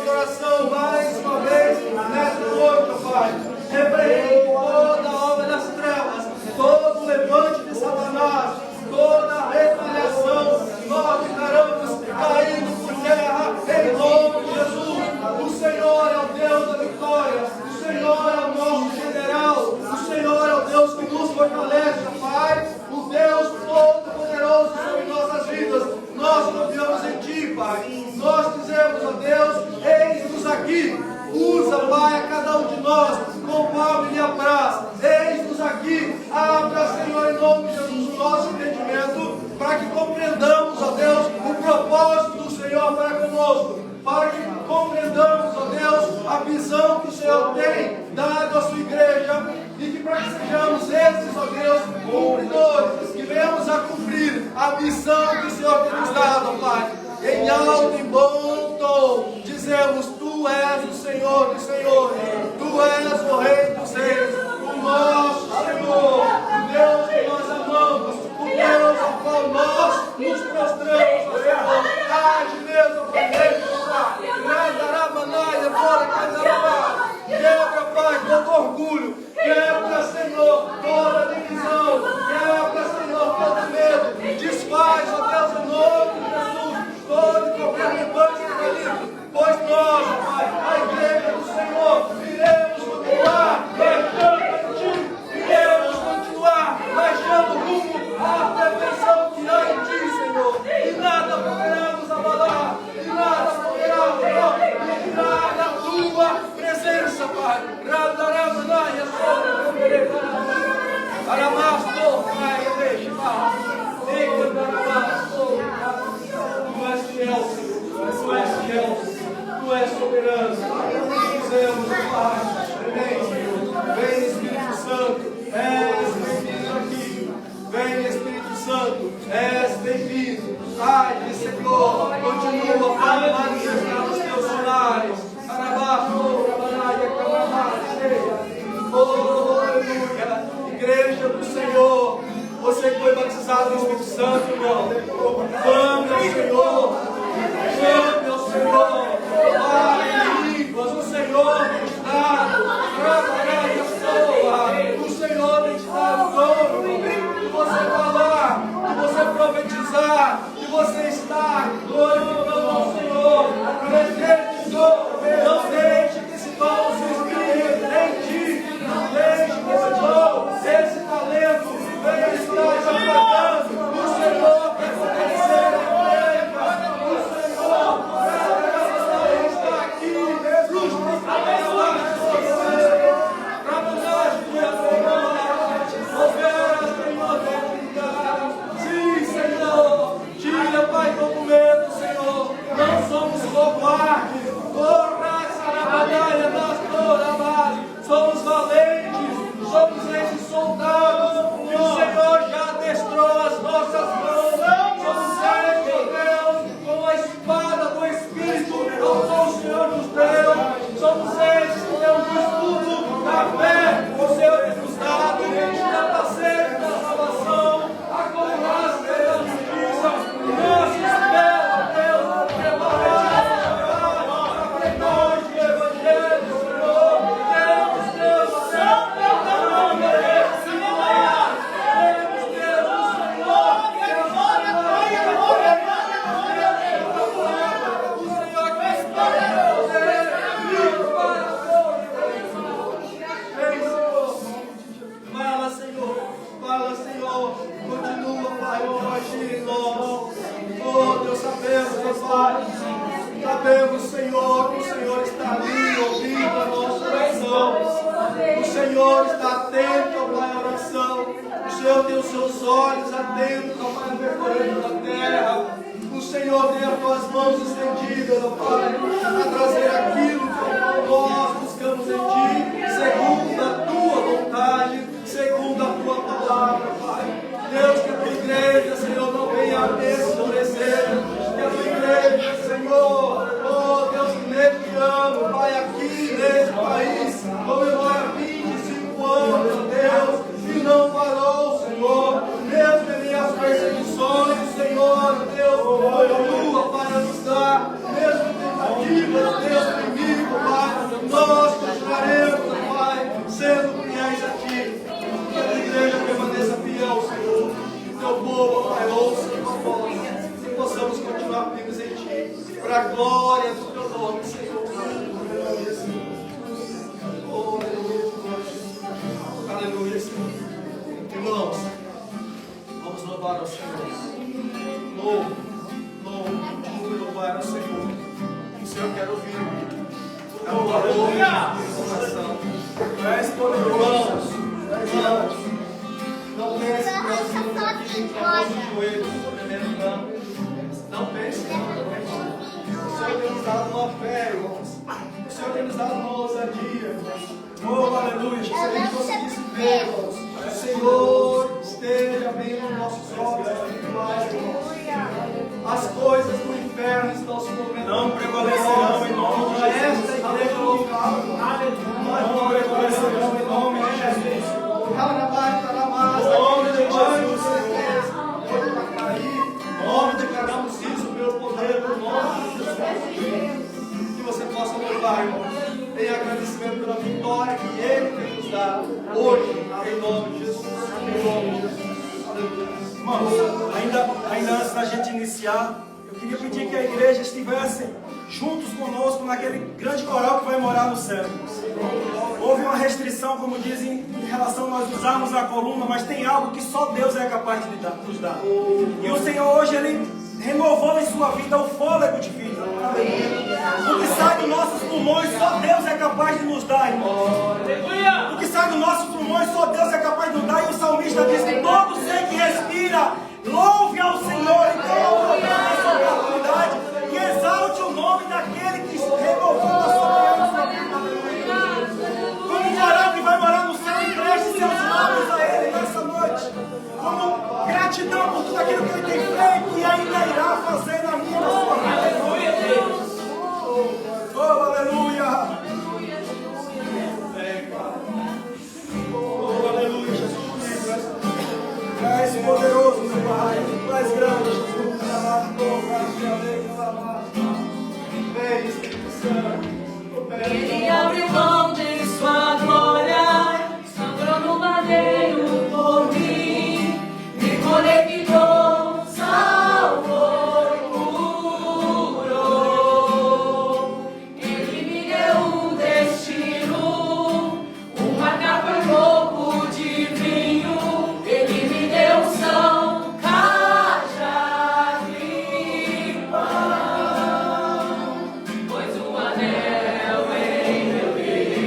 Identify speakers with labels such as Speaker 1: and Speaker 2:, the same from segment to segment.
Speaker 1: oração mais uma vez nesta noite, ó Pai. Repreende toda a obra das trevas, todo o levante de Satanás, toda a retaliação. Nós declaramos caído por terra em nome de Jesus. O Senhor é o Deus da vitória, o Senhor é o nosso general, o Senhor é o Deus que nos fortalece, Pai, o Deus todo-poderoso sobre nossas vidas. Nós confiamos em Ti, Pai. Nós dizemos a Deus, eis-nos aqui. Usa, Pai, a cada um de nós conforme lhe apraz. Eis-nos aqui. Abra, Senhor, em nome de Jesus, o nosso entendimento, para que compreendamos, ó Deus, o propósito do Senhor para conosco. Para que compreendamos, ó Deus, a visão que o Senhor tem dado à sua igreja. E que para que sejamos esses, ó Deus, cumpridores, que venhamos a cumprir a missão que o Senhor tem nos dado, ó Pai. Em alto e bom tom, dizemos: Tu és o Senhor dos senhores, Tu és o Rei dos reis, o nosso Senhor, o Deus que nós amamos, o Deus ao qual nós nos prostramos, ó Senhor. Age mesmo, Pai. Randarabanaia, fora Candarabá. Quebra, Pai, todo orgulho. Quebra, Senhor, toda divisão. Quebra, Senhor, todo medo. Desfaz, ó Deus, em nome de Jesus, todo e qualquer levante maligno. Pois nós, Pai, a igreja do Senhor, iremos continuar marchando em Ti. Iremos continuar marchando rumo à perfeição que há em Ti, Senhor. E nada poderá nos abalar. E nada poderá nos tirar da Tua presença, Pai. Randaramanaia, Aramastor, Pai, deixa, Pai. Tu és fiel, Senhor. Tu és fiel. Tu és soberano. Dizemos, Pai, vem, Espírito Santo. És bem-vindo aqui. Vem, Espírito Santo. És bem-vindo. Age, Senhor. Continua a manifestar os Teus sinais. Oh, aleluia. Igreja do Senhor, você que foi batizado no Espírito Santo, irmão, clame ao Senhor, clame ao Senhor, fale em línguas, o Senhor tem te dado, o Senhor tem te dado dom, de você falar, de você profetizar, de você estar glorificando ao Senhor, não deixe que esse dom se esfrie em ti, não deixe que esse dom, esse talento, venha estar te apagando. O Senhor quer fortalecer a igreja, o Senhor está aqui, justificando para mudar de Sim, Senhor, tira, Pai, todo medo, Senhor. Não somos covardes, somos valentes, somos esses soldados que o Senhor já adestrou as nossas mãos. Somos esses, Deus, com a espada do Espírito, como o Senhor nos deu. Somos esses que temos o escudo da fé, o Senhor tem nos dado, o capacete da salvação, a couraça da justiça, nossos pés, Deus, preparados para pregar o Evangelho, Senhor. Deus, Deus, Fala, Senhor, continua, Pai, a agir em nós. Oh, Deus, sabemos, Pai, sabemos, Senhor, que o Senhor está ali ouvindo a nossa oração. O Senhor está atento, Pai, à oração. O Senhor tem os seus olhos atentos, ó Pai, percorrendo a terra. O Senhor tem as tuas mãos estendidas, ó Pai, a trazer aquilo que nós buscamos em Ti, segundo a Tua vontade, segundo a Tua palavra, Pai. Deus, que a Tua igreja, Senhor, não venha a esmorecer. Que a Tua igreja, Senhor, oh Deus, que neste ano, Pai, aqui neste país, comemora 25 anos, ó Deus, e não parou, Senhor, mesmo em minhas perseguições, Senhor, Deus, continua, Pai, a nos dar, mesmo em tentativa. para a glória do teu nome, Senhor. Oh, aleluia. Aleluia, Senhor. Irmãos, vamos louvar ao Senhor. Louvo, louvar ao Senhor. O Senhor quer ouvir. Aleluia. Irmãos, não pense que nós estamos aqui com os joelhos sobrementando. Não pense que o Senhor tem nos dado uma fé, irmãos. O Senhor tem nos dado uma ousadia, irmãos. Oh, aleluia. Se a gente conseguisse ver, irmãos, o Senhor esteja abrindo nossos olhos espirituais, irmãos. As coisas do inferno estão se movendo. Não prevalecerão em nome de Jesus. Esta igreja local. Não prevalecerão em nome de Jesus. Nós declaramos isso pelo poder do nome de Jesus. Que você possa louvar, irmão. Tenha agradecimento pela vitória que Ele tem nos dado hoje, em nome de Jesus. Em nome de Jesus. Aleluia.
Speaker 2: Irmãos, ainda antes da gente iniciar, eu queria pedir que a igreja estivesse juntos conosco naquele grande coral que vai morar no céu. Houve uma restrição, como dizem, em relação a nós usarmos a coluna, mas tem algo que só Deus é capaz de nos dar. E o Senhor hoje, Ele renovou em sua vida o fôlego de vida. O que sai dos nossos pulmões, só Deus é capaz de nos dar, irmão. O que sai dos nossos pulmões, só Deus é capaz de nos dar. E o salmista diz que todo ser que respira, louve ao Senhor. Então, essa oportunidade e exalte o nome daquele que renovou a sua vida. Como um varão que vai morar no céu, empreste seus lábios a Ele nessa noite. Como gratidão por tudo aquilo que Ele tem feito e ainda irá fazer na minha e na sua vida. Oh, aleluia! Oh, aleluia, Jesus! Tu és poderoso, meu Pai! Tu és grande, Jesus!
Speaker 1: Vem, Espírito Santo.
Speaker 3: Ele abriu mão de sua glória, sangrou no madeiro por mim, me conectou, salvou e curou. Ele me deu um destino, uma capa e um pouco de vinho. Ele me deu unção, cajado e pão, pois o anel em meu dedo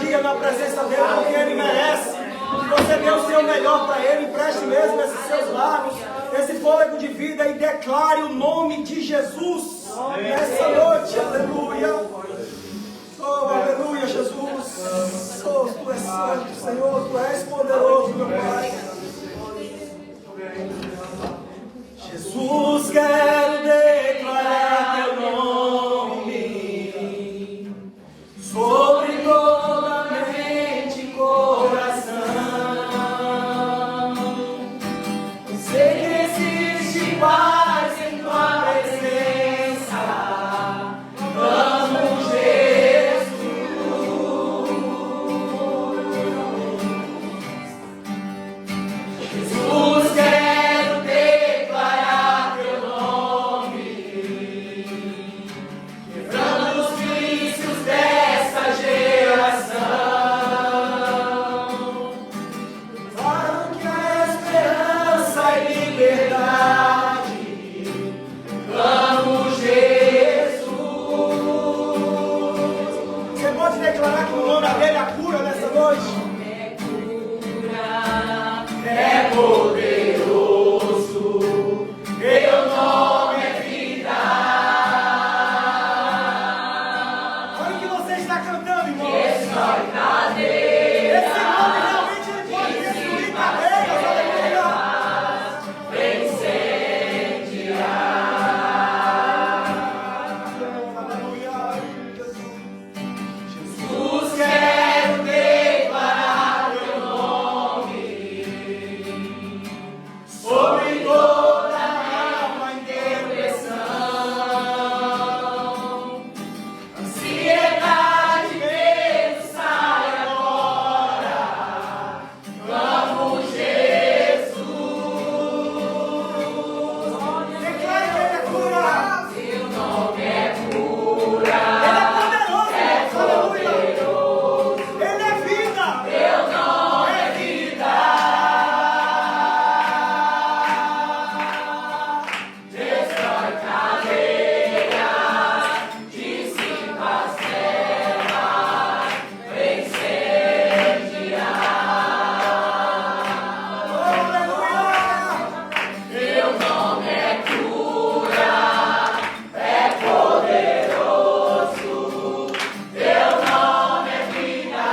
Speaker 2: dia na presença dele, porque ele merece. Que você dê o seu melhor para ele, empreste mesmo esses seus lábios, esse fôlego de vida e declare o nome de Jesus nessa noite. Aleluia. Oh, aleluia, Jesus. Oh, tu és santo, Senhor, tu és poderoso, meu Pai. Jesus, quero declarar teu nome sobre toda mente e coração. Sei que existe paz em tua presença. Amo Jesus, quero declarar teu nome, quebrando os vícios dessa geração. Claro que há esperança e liberdade. Amo Jesus. Você pode declarar que o nome dele é a cura nessa noite? É poderoso, teu nome é vida. Olha o que você está cantando, irmão. Esse nome realmente ele pode destruir cadeias, aleluia. Aleluia. Jesus, quero declarar teu nome sobre toda alma em depressão. Ansiedade, medo, sai agora. Vamos, Jesus. Declare que ele é cura. Seu nome é cura. Ele é poderoso. Aleluia. Ele é vida. Teu nome é vida. Destrói cadeias, dissipa as trevas, incendia. Aleluia! Teu nome é cura, é poderoso. Teu nome é vida.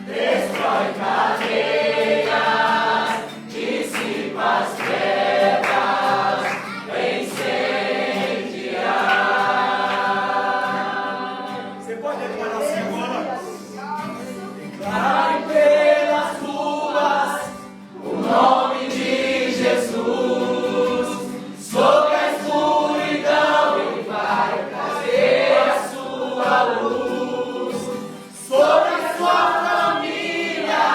Speaker 2: Destrói cadeias, dissipa as trevas, incendia. Você pode declarar assim agora? Declare pelas ruas o nome de Jesus. Sobre a escuridão ele vai trazer a sua luz. Sobre a sua família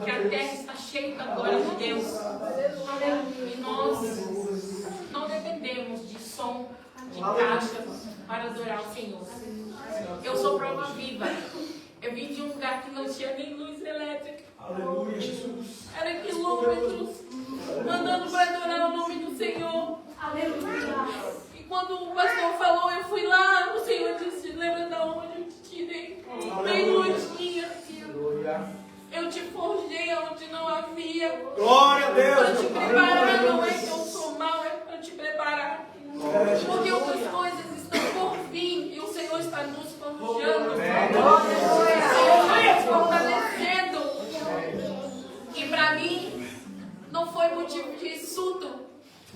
Speaker 3: porque a terra está cheia da glória de Deus. E nós não dependemos de som de caixa para adorar o Senhor. Eu sou prova viva. Eu vim de um lugar que não tinha nem luz elétrica.
Speaker 2: Aleluia, Jesus.
Speaker 3: Era quilômetros andando para adorar o nome do Senhor. E quando o pastor falou, eu fui lá, o Senhor disse, lembra da onde eu te tirei? Nem luz tinha. Eu te forjei onde não havia.
Speaker 2: Glória a Deus.
Speaker 3: Para te preparar, não é que eu sou mal, é para te preparar. Porque outras coisas estão por vir e o Senhor está nos forjando. O Senhor está nos fortalecendo. E para mim, não foi motivo de insulto.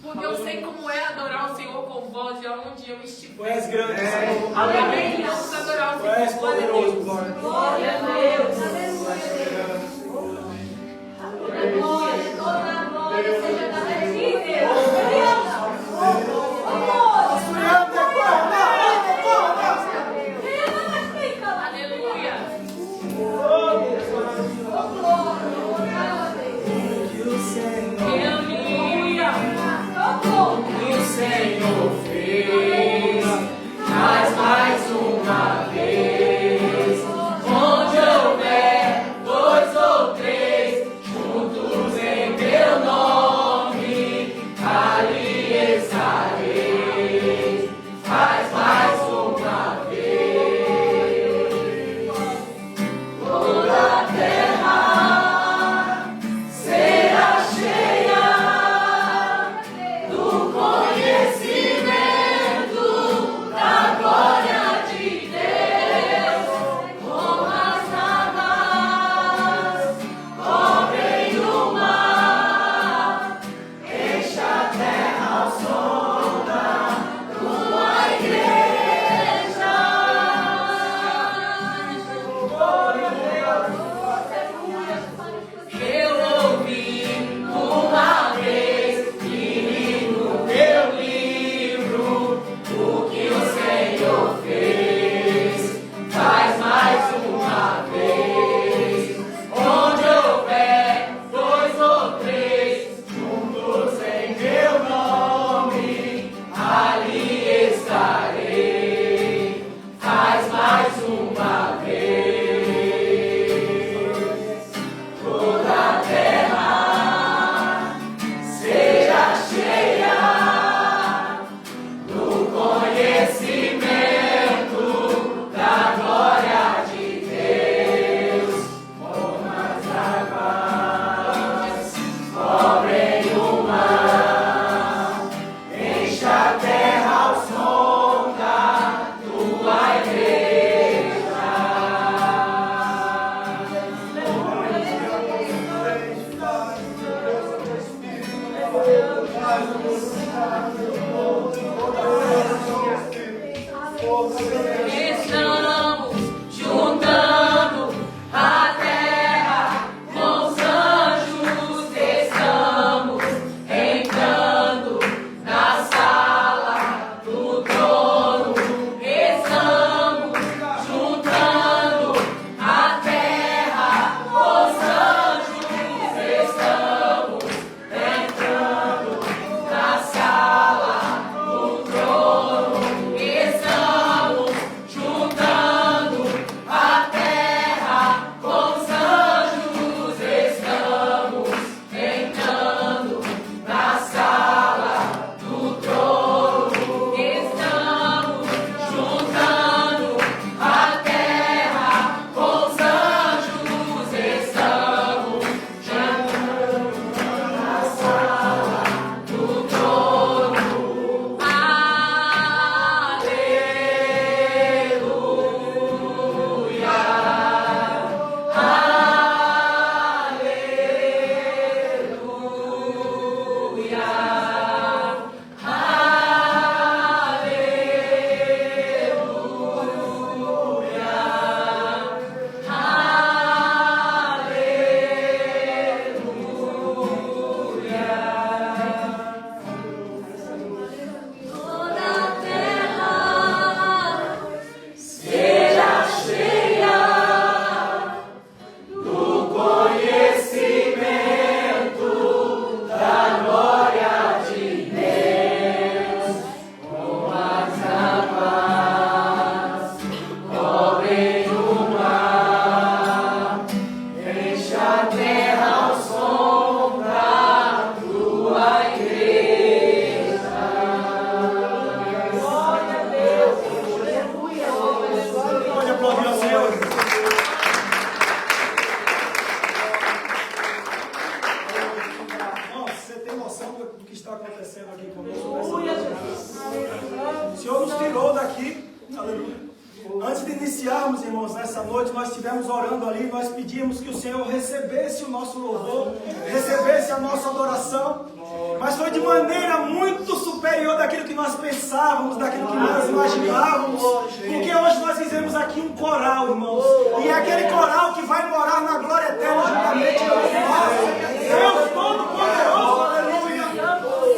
Speaker 3: Porque eu sei como é adorar o Senhor com voz de onde eu estiver.
Speaker 2: Tu és grande, Senhor.
Speaker 3: Aleluia. Vamos adorar o
Speaker 2: Tu és
Speaker 3: Senhor.
Speaker 2: poderoso,
Speaker 3: Glória a Deus. Aleluia. Toda a glória seja dada a ti, Deus. Aleluia.
Speaker 4: Que o Senhor fez, faz mais uma vez. Onde houver dois ou três juntos em teu nome, ali estarei. Faz mais uma vez. Toda a terra
Speaker 2: nós estivemos orando ali, nós pedimos que o Senhor recebesse o nosso louvor, recebesse a nossa adoração, mas foi de maneira muito superior daquilo que nós pensávamos, daquilo que nós imaginávamos, porque hoje nós fizemos aqui um coral, irmãos, e é aquele coral que vai morar na glória eterna juntamente com nós. Deus Todo-Poderoso, aleluia!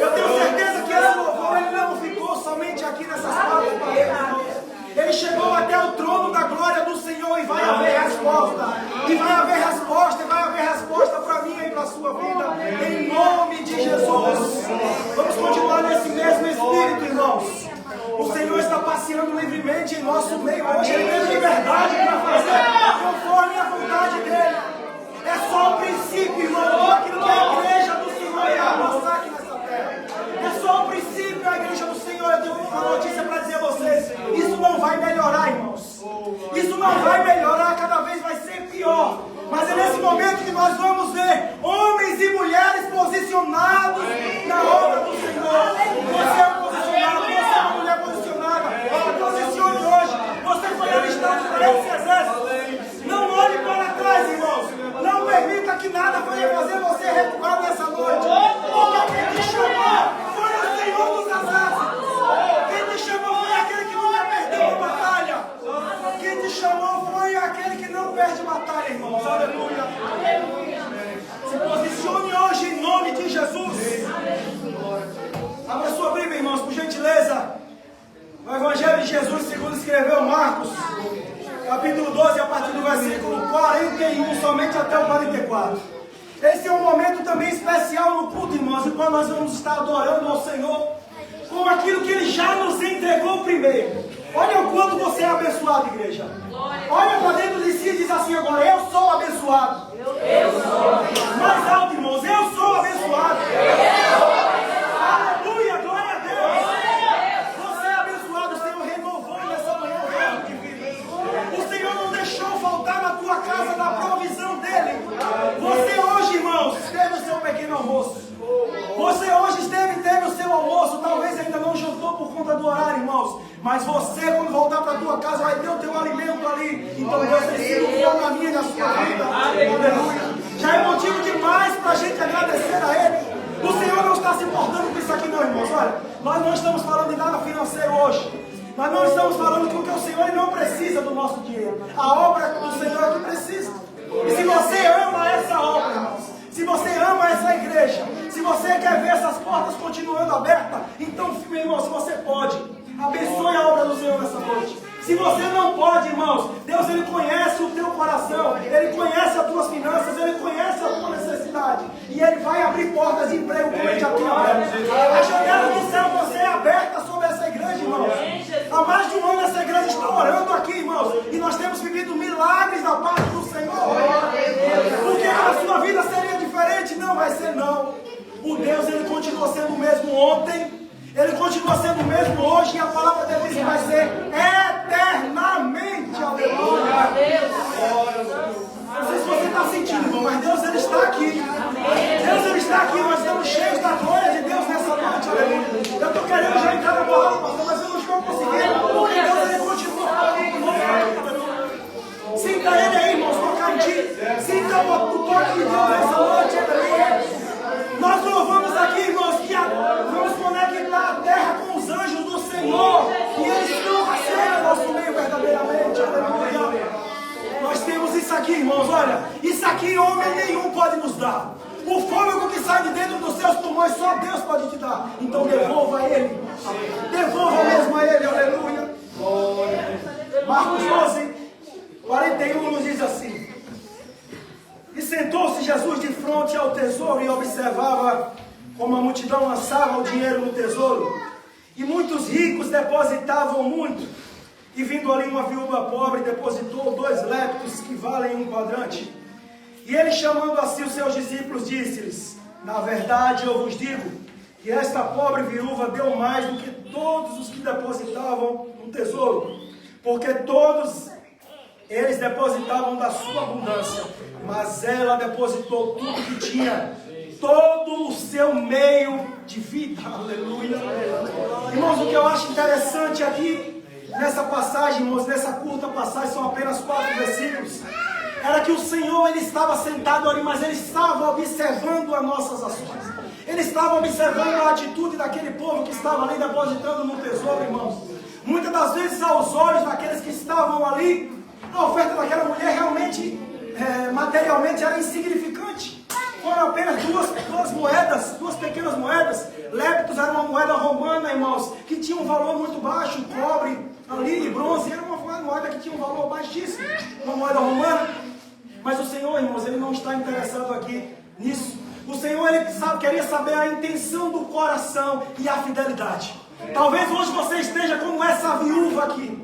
Speaker 2: Eu tenho certeza que esse louvor ele não ficou somente aqui nessas quatro paredes, irmãos. Ele chegou até o trono da glória do Senhor e vai haver resposta. E vai haver resposta, e vai haver resposta para mim e para a sua vida. Em nome de Jesus. Vamos continuar nesse mesmo espírito, irmãos. O Senhor está passeando livremente em nosso meio hoje. Ele tem liberdade para fazer conforme a vontade dele. É só o princípio, irmão, daquilo que a igreja do Senhor irá passar aqui nessa terra. É só o princípio, a igreja do Senhor. Eu tenho uma notícia para dizer a vocês. Isso não vai melhorar, irmãos. Isso não vai melhorar, cada vez vai ser pior. Mas é nesse momento que nós vamos ver homens e mulheres posicionados na obra do Senhor. Você é um posicionado, você é uma mulher posicionada. Se posicione hoje. Você foi alistado para esse exército. Não olhe para trás, irmãos. Não permita que nada venha fazer você recuar nessa noite. Porque quem te chamou foi o Senhor dos exércitos. Quem te chamou foi aquele que nunca perdeu uma batalha. Quem te chamou foi aquele que não perde batalha, irmãos. Aleluia. Se posicione hoje em nome de Jesus. Abra sua Bíblia, irmãos, por gentileza. O Evangelho de Jesus, segundo escreveu Marcos, capítulo 12, a partir do versículo 41, somente até o 44. Esse é um momento também especial no culto, irmãos, em qual nós vamos estar adorando ao Senhor com aquilo que Ele já nos entregou primeiro. Olha o quanto você é abençoado, igreja. Olha para dentro de si e diz assim agora: eu sou abençoado. Mais alto, irmãos: eu sou abençoado. Aleluia, glória a Deus. Você é abençoado, o Senhor renovou nessa manhã o verbo de vida. O Senhor não deixou faltar na tua casa da provisão dEle. Você hoje, irmãos, teve o seu pequeno almoço. Você hoje teve o seu almoço. Talvez ainda não jantou por conta do horário, irmãos. Mas você, quando voltar para a tua casa, vai ter o teu alimento ali. Então Deus precisa o caminho na sua vida. Aleluia. Já é motivo demais para a gente agradecer a Ele. O Senhor não está se importando com isso aqui, não, irmãos. Olha, nós não estamos falando de nada financeiro hoje. Nós não estamos falando que o Senhor Ele não precisa do nosso dinheiro. A obra do Senhor é que precisa. E se você ama essa obra, irmãos, se você ama essa igreja, se você quer ver essas portas continuando abertas, então, meu irmão, se você pode, abençoe a obra do Senhor nessa noite. Se você não pode, irmãos, Deus Ele conhece o teu coração, Ele conhece as tuas finanças, Ele conhece a tua necessidade, e Ele vai abrir portas de emprego como Ele já tem aberto. A janela do céu vai ser aberta sobre essa igreja, irmãos. Há mais de um ano essa igreja está orando aqui, irmãos, e nós temos vivido milagres da parte do Senhor. Porque a sua vida seria diferente? Não vai ser, não. O Deus, Ele continua sendo o mesmo ontem, Ele continua sendo o mesmo hoje, e a palavra dele diz que vai ser eternamente. Aleluia. Não sei se você está sentindo, irmão, mas Deus, Ele está aqui. Deus, Ele está aqui. Nós estamos cheios da glória de Deus nessa noite. Aleluia. Eu estou querendo já entrar na palavra, pastor, mas eu não estou conseguindo, porque Deus, Ele continua falando. Sinta Ele aí, irmãos, tocar em ti. Sinta o toque de Deus nessa noite. Aleluia. Nós louvamos aqui, irmãos, que vamos conectar a terra com os anjos do Senhor. E eles estão passeando no nosso meio verdadeiramente. Aleluia. Nós temos isso aqui, irmãos. Olha, isso aqui homem nenhum pode nos dar. O fôlego que sai de dentro dos seus pulmões, só Deus pode te dar. Então devolva a Ele. Devolva mesmo a Ele. Aleluia. Marcos 12, 41 nos diz assim: e sentou-se Jesus de frente ao tesouro e observava como a multidão lançava o dinheiro no tesouro. E muitos ricos depositavam muito. E vindo ali uma viúva pobre, depositou 2 leptos que valem 1 quadrante. E ele, chamando assim os seus discípulos, disse-lhes: na verdade eu vos digo que esta pobre viúva deu mais do que todos os que depositavam no tesouro. Porque todos eles depositavam da sua abundância, mas ela depositou tudo que tinha, todo o seu meio de vida. Aleluia. Irmãos, o que eu acho interessante aqui nessa passagem, irmãos, nessa curta passagem, são apenas 4 versículos, era que o Senhor, Ele estava sentado ali, mas Ele estava observando as nossas ações. Ele estava observando a atitude daquele povo que estava ali depositando no tesouro, irmãos. Muitas das vezes, aos olhos daqueles que estavam ali, a oferta daquela mulher realmente, materialmente, era insignificante. Foram apenas duas moedas, 2 pequenas moedas. Leptos era uma moeda romana, irmãos, que tinha um valor muito baixo. Cobre, ali, bronze, era uma moeda que tinha um valor baixíssimo. Uma moeda romana. Mas o Senhor, irmãos, Ele não está interessado aqui nisso. O Senhor, Ele queria saber a intenção do coração e a fidelidade. Talvez hoje você esteja como essa viúva aqui.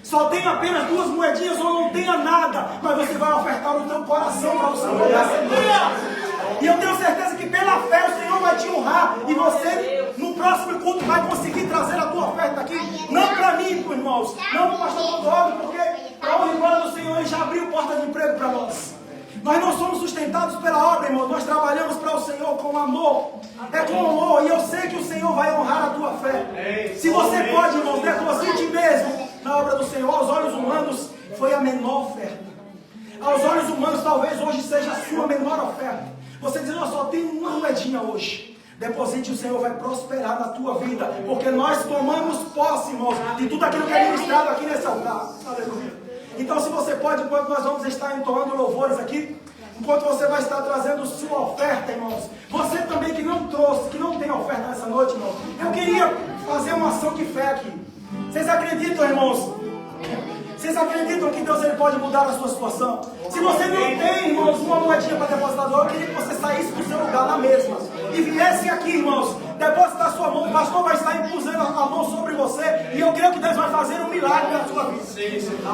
Speaker 2: Só tenha apenas 2 moedinhas ou não tenha nada, mas você vai ofertar o teu coração para o Senhor nessa dia. E eu tenho certeza que pela fé o Senhor vai te honrar e você no próximo culto vai conseguir trazer a tua oferta aqui. Não para mim, irmãos, não para o pastor Clodoaldo, porque para honra e glória do Senhor Ele já abriu porta de emprego para nós. Nós não somos sustentados pela obra, irmão. Nós trabalhamos para o Senhor com amor. É com amor. E eu sei que o Senhor vai honrar a tua fé. Se você pode, irmão, deposite mesmo na obra do Senhor. Aos olhos humanos, foi a menor oferta. Aos olhos humanos, talvez hoje seja a sua menor oferta. Você diz, eu só tenho uma moedinha hoje. Deposite, o Senhor vai prosperar na tua vida. Porque nós tomamos posse, irmãos, de tudo aquilo que é ministrado aqui nesse altar. Aleluia. Então, se você pode, enquanto nós vamos estar entoando louvores aqui, enquanto você vai estar trazendo sua oferta, irmãos, você também que não trouxe, que não tem oferta nessa noite, irmãos, eu queria fazer uma ação de fé aqui. Vocês acreditam, irmãos? Vocês acreditam que Deus Ele pode mudar a sua situação? Se você não tem, irmãos, uma moedinha para depositar, eu queria que você saísse do seu lugar na mesma e viesse aqui, irmãos, depositar a sua mão. O pastor vai estar imposando a mão sobre você e eu creio que Deus vai fazer um milagre na sua vida.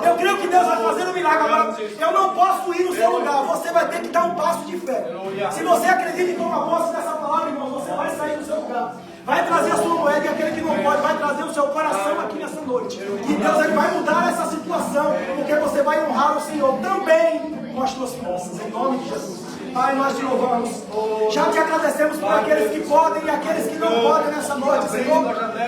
Speaker 2: Eu creio que Deus vai fazer um milagre. Agora, eu não posso ir no seu lugar, você vai ter que dar um passo de fé. Se você acredita e toma posse dessa palavra, irmãos, você vai sair do seu lugar. Vai trazer a sua moeda e aquele que não pode vai trazer o seu coração aqui nessa noite. E Deus Ele vai mudar essa situação, porque você vai honrar o Senhor também com as suas finanças, em nome de Jesus. Pai, nós te louvamos. Já te agradecemos por aqueles que podem e aqueles que não podem nessa noite, Senhor.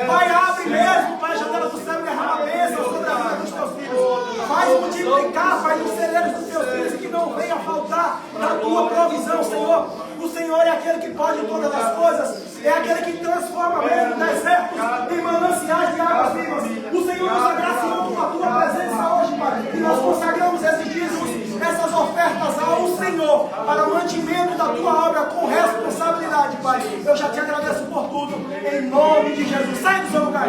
Speaker 2: Pai, abre mesmo, Pai, a janela do céu e derrama a bênção sobre a vida dos teus filhos. Faz multiplicar, Pai, os celeiros dos teus filhos e que não venha faltar da tua provisão, Senhor. O Senhor é aquele que pode todas as coisas. É aquele que transforma mesmo desertos em mananciais de águas vivas. O Senhor nos agraciou com a tua presença hoje, Pai. E nós consagramos esses dízimos, essas ofertas ao Senhor, para o mantimento da tua obra com responsabilidade, Pai. Eu já te agradeço por tudo, em nome de Jesus. Sai do seu lugar,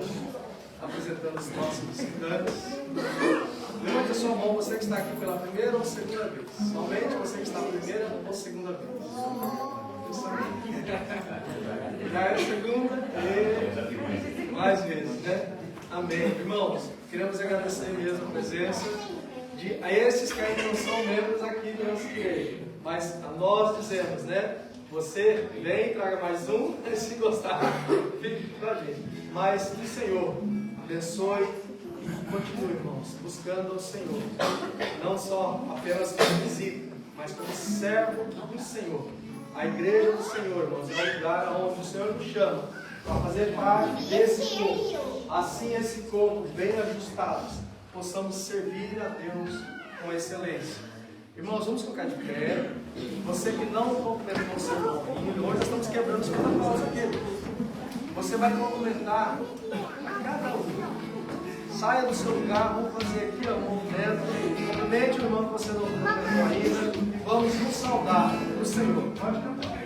Speaker 1: estamos apresentando os nossos visitantes. Levante a sua mão, você que está aqui pela primeira ou segunda vez. Somente você que está a primeira ou segunda vez. Isso aí. Já é a segunda e mais vezes, né? Amém. Irmãos, queremos agradecer mesmo a presença a esses que ainda não são membros aqui da nossa igreja. Mas a nós dizemos, né? Você vem, traga mais um, e se gostar, fique com a gente. Mas que o Senhor abençoe e continue, irmãos, buscando ao Senhor. Não só apenas como visita, mas como servo do Senhor. A igreja do Senhor, irmãos, é o lugar onde o Senhor nos chama para fazer parte desse corpo. Assim, esse corpo bem ajustado, possamos servir a Deus com excelência. Irmãos, vamos colocar de pé. Você que não cumprimentou o seu irmão, hoje nós estamos quebrando os protocolos aqui. Você vai cumprimentar a cada um. Saia do seu lugar, vamos fazer aqui um movimento. Cumprimente o irmão que você não cumprimentou ainda. E vamos nos saudar do Senhor. Pode cantar.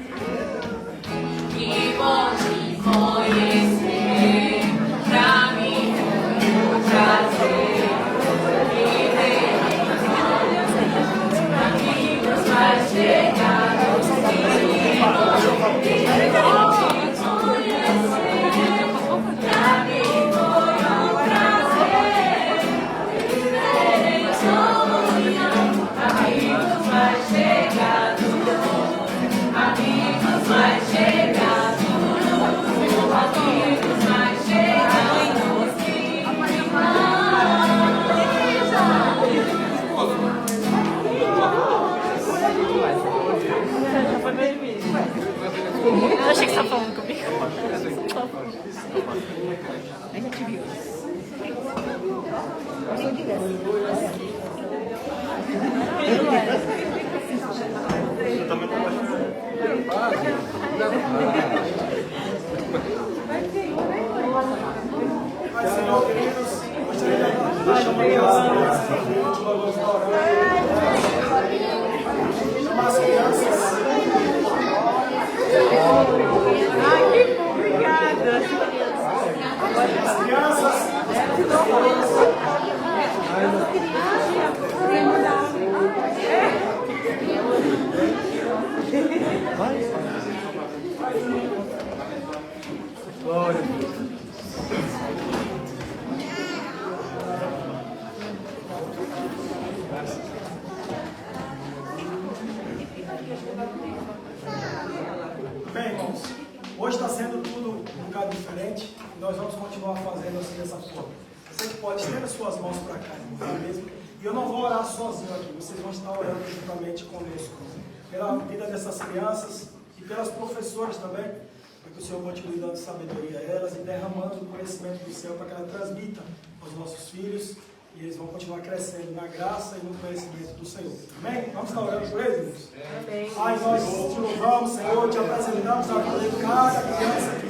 Speaker 4: Que bom te conhecer, pra mim foi um prazer. Amigos mais chegados, que bom te conhecer, pra mim foi um prazer. Viver em sonho, amigos mais chegados, amigos mais chegados, amigos mais chegados, que
Speaker 5: eu achei que você estava falando comigo. A gente viu.
Speaker 2: Pai, Senhor, queridos, gostaria de chamar as crianças.
Speaker 5: Ai, que bom, obrigada.
Speaker 2: As crianças.
Speaker 1: Glória a Deus.
Speaker 2: Bem, irmãos, hoje está sendo tudo um bocado diferente e nós vamos continuar fazendo assim dessa forma. Você que pode estender as suas mãos para cá, mesmo. E eu não vou orar sozinho aqui, vocês vão estar orando juntamente conosco. Pela vida dessas crianças e pelas professoras também, para que o Senhor continue dando sabedoria a elas e derramando o conhecimento do céu para que ela transmita aos nossos filhos e eles vão continuar crescendo na graça e no conhecimento do Senhor. Amém? Vamos estar orando por eles, irmãos? Amém. Pai, nós te louvamos, Senhor, te apresentamos a vida de cada criança aqui.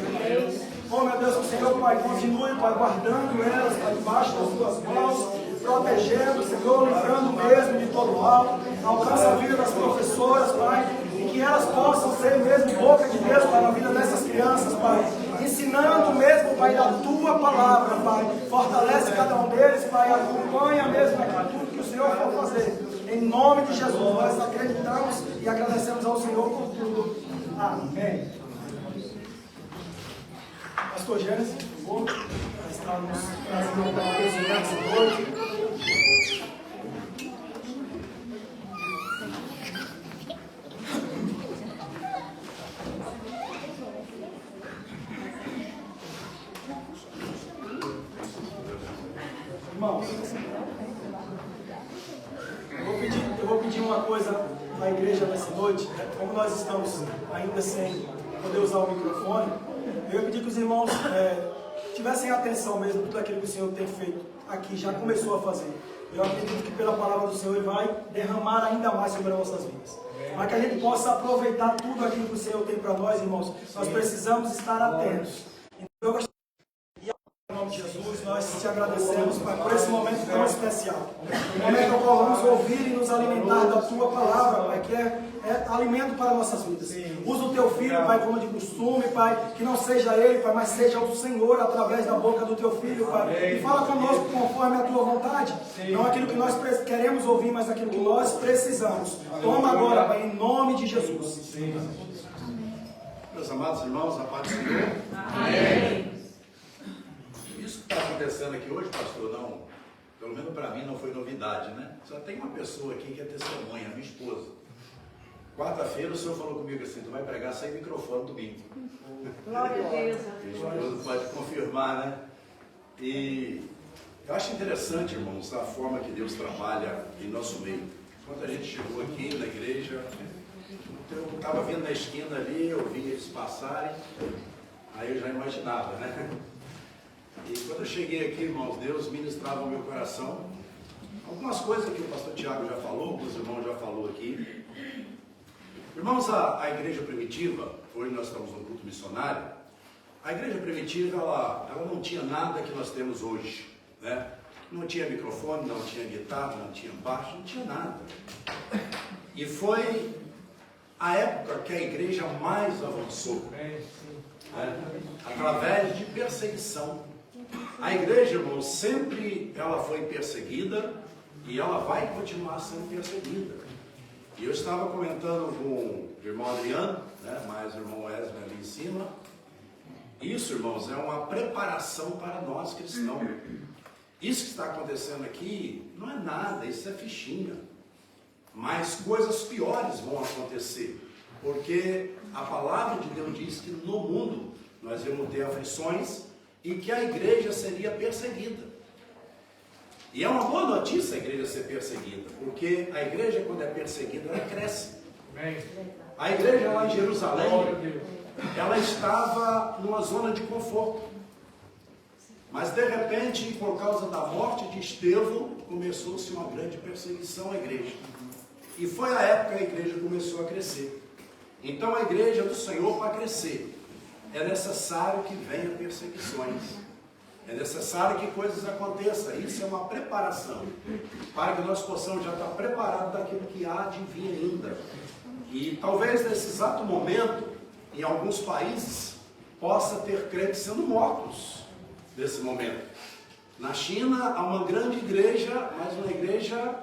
Speaker 2: Oh, meu Deus, o Senhor, Pai, continue, Pai, guardando elas, Pai, debaixo das tuas mãos, protegendo, Senhor, livrando mesmo de todo mal. Alcança a vida das professoras, Pai, e que elas possam ser mesmo boca de Deus, Pai, na vida dessas crianças, Pai. Ensinando mesmo, Pai, da tua palavra, Pai. Fortalece cada um deles, Pai, acompanha mesmo aquilo tudo que o Senhor for fazer. Em nome de Jesus, nós acreditamos e agradecemos ao Senhor por tudo. Amém. Pastor Gênesis, por favor, está nos trazendo uma presença hoje. Irmãos, eu vou pedir uma coisa à igreja nessa noite. Como nós estamos ainda sem poder usar o microfone, eu ia pedir que os irmãos tivessem atenção mesmo tudo aquilo que o Senhor tem feito aqui, já começou a fazer. Eu acredito que pela palavra do Senhor Ele vai derramar ainda mais sobre as nossas vidas. Para que a gente possa aproveitar tudo aquilo que o Senhor tem para nós, irmãos, nós precisamos estar atentos. Então, eu gostaria de nome de Jesus, nós te agradecemos, Pai, por esse momento tão especial. O momento ao qual vamos ouvir e nos alimentar da Tua palavra, Pai, que é alimento para nossas vidas. Usa o Teu Filho, Pai, como de costume, Pai, que não seja Ele, Pai, mas seja o Senhor através da boca do Teu Filho, Pai. E fala conosco conforme a Tua vontade. Não aquilo que nós queremos ouvir, mas aquilo que nós precisamos. Toma agora, Pai, em nome de Jesus.
Speaker 6: Meus amados irmãos, a paz do Senhor.
Speaker 4: Amém.
Speaker 6: Isso que está acontecendo aqui hoje, pastor, não, pelo menos para mim não foi novidade, né? Só tem uma pessoa aqui que é testemunha, minha esposa. Quarta-feira o senhor falou comigo assim, tu vai pregar sem microfone domingo.
Speaker 5: Glória a Deus.
Speaker 6: Minha esposa pode confirmar, né? E eu acho interessante, irmãos, a forma que Deus trabalha em nosso meio. Quando a gente chegou aqui na igreja, eu estava vindo na esquina ali, eu vi eles passarem, aí eu já imaginava, né? E quando eu cheguei aqui, irmãos, Deus ministrava o meu coração. Algumas coisas que o pastor Tiago já falou, que os irmãos já falou aqui. Irmãos, a igreja primitiva, hoje nós estamos no culto missionário, a igreja primitiva, ela não tinha nada que nós temos hoje, né? Não tinha microfone, não tinha guitarra, não tinha baixo, não tinha nada. E foi a época que a igreja mais avançou, né? Através de perseguição. A igreja, irmãos, sempre ela foi perseguida e ela vai continuar sendo perseguida. E eu estava comentando com o irmão Adriano, né, mais o irmão Wesley ali em cima. Isso, irmãos, é uma preparação para nós cristãos. Isso que está acontecendo aqui não é nada, isso é fichinha. Mas coisas piores vão acontecer, porque a palavra de Deus diz que no mundo nós vamos ter aflições e que a igreja seria perseguida. E é uma boa notícia a igreja ser perseguida, porque a igreja, quando é perseguida, ela cresce. A igreja lá em Jerusalém, ela estava numa zona de conforto. Mas de repente, por causa da morte de Estevão, começou-se uma grande perseguição à igreja. E foi a época que a igreja começou a crescer. Então a igreja do Senhor, para crescer, é necessário que venha perseguições. É necessário que coisas aconteçam. Isso é uma preparação para que nós possamos já estar preparados daquilo que há de vir ainda. E talvez nesse exato momento, em alguns países, possa ter crentes sendo mortos nesse momento. Na China há uma grande igreja, mas uma igreja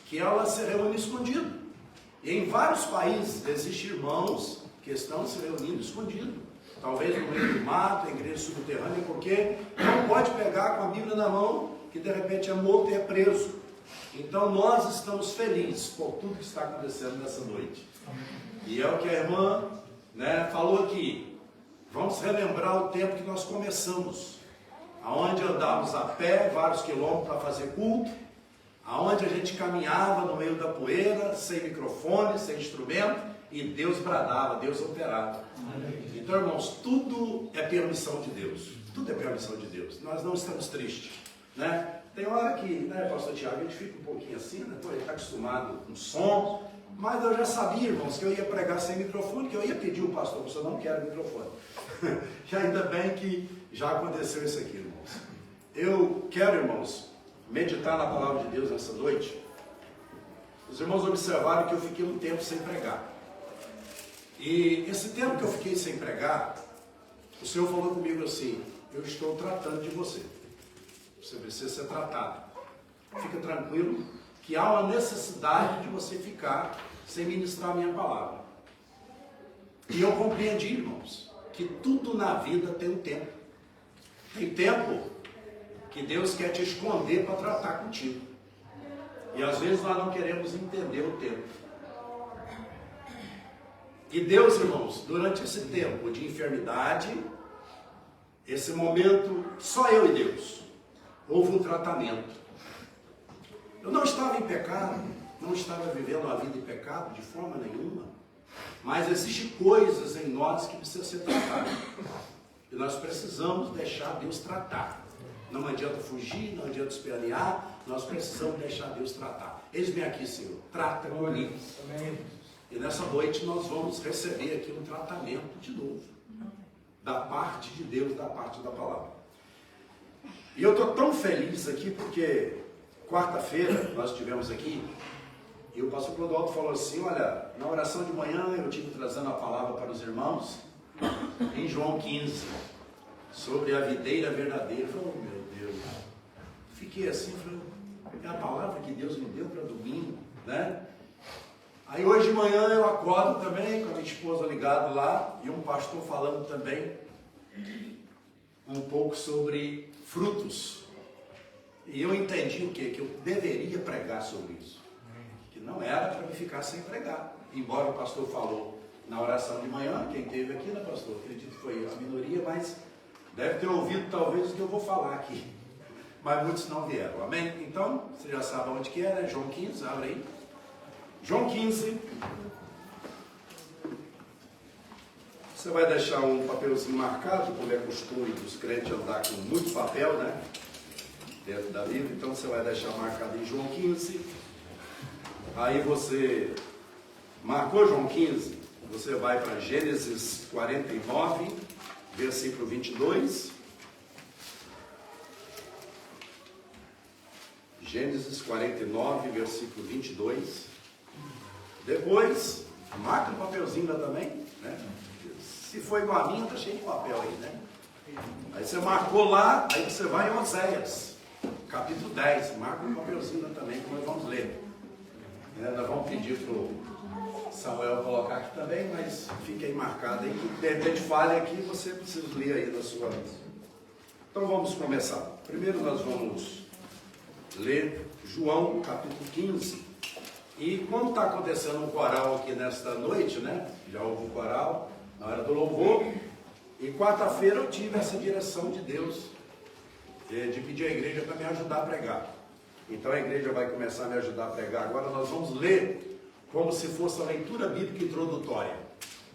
Speaker 6: que ela se reúne escondido. E em vários países existem irmãos que estão se reunindo escondido. Talvez no meio do mato, a igreja subterrânea, porque não pode pegar com a Bíblia na mão, que de repente é morto e é preso. Então nós estamos felizes por tudo que está acontecendo nessa noite. E é o que a irmã, né, falou aqui. Vamos relembrar o tempo que nós começamos, aonde andávamos a pé vários quilômetros para fazer culto, aonde a gente caminhava no meio da poeira, sem microfone, sem instrumento, e Deus bradava, Deus operava. Então, irmãos, tudo é permissão de Deus. Tudo é permissão de Deus. Nós não estamos tristes, né? Tem hora que, né, pastor Tiago, a gente fica um pouquinho assim, né? Ele está acostumado com som, mas eu já sabia, irmãos, que eu ia pregar sem microfone, que eu ia pedir o pastor, você não quer microfone. E ainda bem que já aconteceu isso aqui, irmãos. Eu quero, irmãos, meditar na palavra de Deus nessa noite. Os irmãos observaram que eu fiquei um tempo sem pregar. E esse tempo que eu fiquei sem pregar, o Senhor falou comigo assim: eu estou tratando de você. Você precisa ser tratado. Fica tranquilo que há uma necessidade de você ficar sem ministrar a minha palavra. E eu compreendi, irmãos, que tudo na vida tem um tempo. Tem tempo que Deus quer te esconder para tratar contigo. E às vezes nós não queremos entender o tempo. E Deus, irmãos, durante esse tempo de enfermidade, esse momento, só eu e Deus, houve um tratamento. Eu não estava em pecado, não estava vivendo uma vida em pecado de forma nenhuma, mas existem coisas em nós que precisam ser tratadas. E nós precisamos deixar Deus tratar. Não adianta fugir, não adianta espernear, nós precisamos deixar Deus tratar. Eis-me aqui, Senhor, trata comigo. E nessa noite nós vamos receber aqui um tratamento de novo, da parte de Deus, da parte da palavra. E eu estou tão feliz aqui porque quarta-feira nós estivemos aqui e o pastor Clodoaldo falou assim, olha, na oração de manhã eu estive trazendo a palavra para os irmãos em João 15, sobre a videira verdadeira. Eu falei, oh meu Deus, fiquei assim, falei, é a palavra que Deus me deu para domingo, né? Aí hoje de manhã eu acordo também com a minha esposa ligado lá e um pastor falando também um pouco sobre frutos. E eu entendi o quê? Que eu deveria pregar sobre isso. Que não era para me ficar sem pregar. Embora o pastor falou na oração de manhã, quem esteve aqui, né, pastor? Acredito que foi a minoria, mas deve ter ouvido talvez o que eu vou falar aqui. Mas muitos não vieram, amém? Então, você já sabe onde que é, né? João 15, abre aí. João 15. Você vai deixar um papelzinho marcado, como é costume dos crentes andar com muito papel, né? Dentro da Bíblia, então você vai deixar marcado em João 15. Aí você marcou João 15, você vai para Gênesis 49, versículo 22. Gênesis 49, versículo 22. Depois, marca um papelzinho lá também, né? Se for igual a minha, tá cheio de papel aí, né? Aí você marcou lá, aí você vai em Oséias, capítulo 10, marca um papelzinho lá também, que nós vamos ler. Nós vamos pedir para o Samuel colocar aqui também, mas fique aí marcado aí, que de repente falha aqui, você precisa ler aí na sua lista. Então vamos começar. Primeiro nós vamos ler João, capítulo 15. E como está acontecendo um coral aqui nesta noite, né? Já houve um coral na hora do louvor. E quarta-feira eu tive essa direção de Deus, de pedir à igreja para me ajudar a pregar. Então a igreja vai começar a me ajudar a pregar. Agora nós vamos ler como se fosse a leitura bíblica introdutória.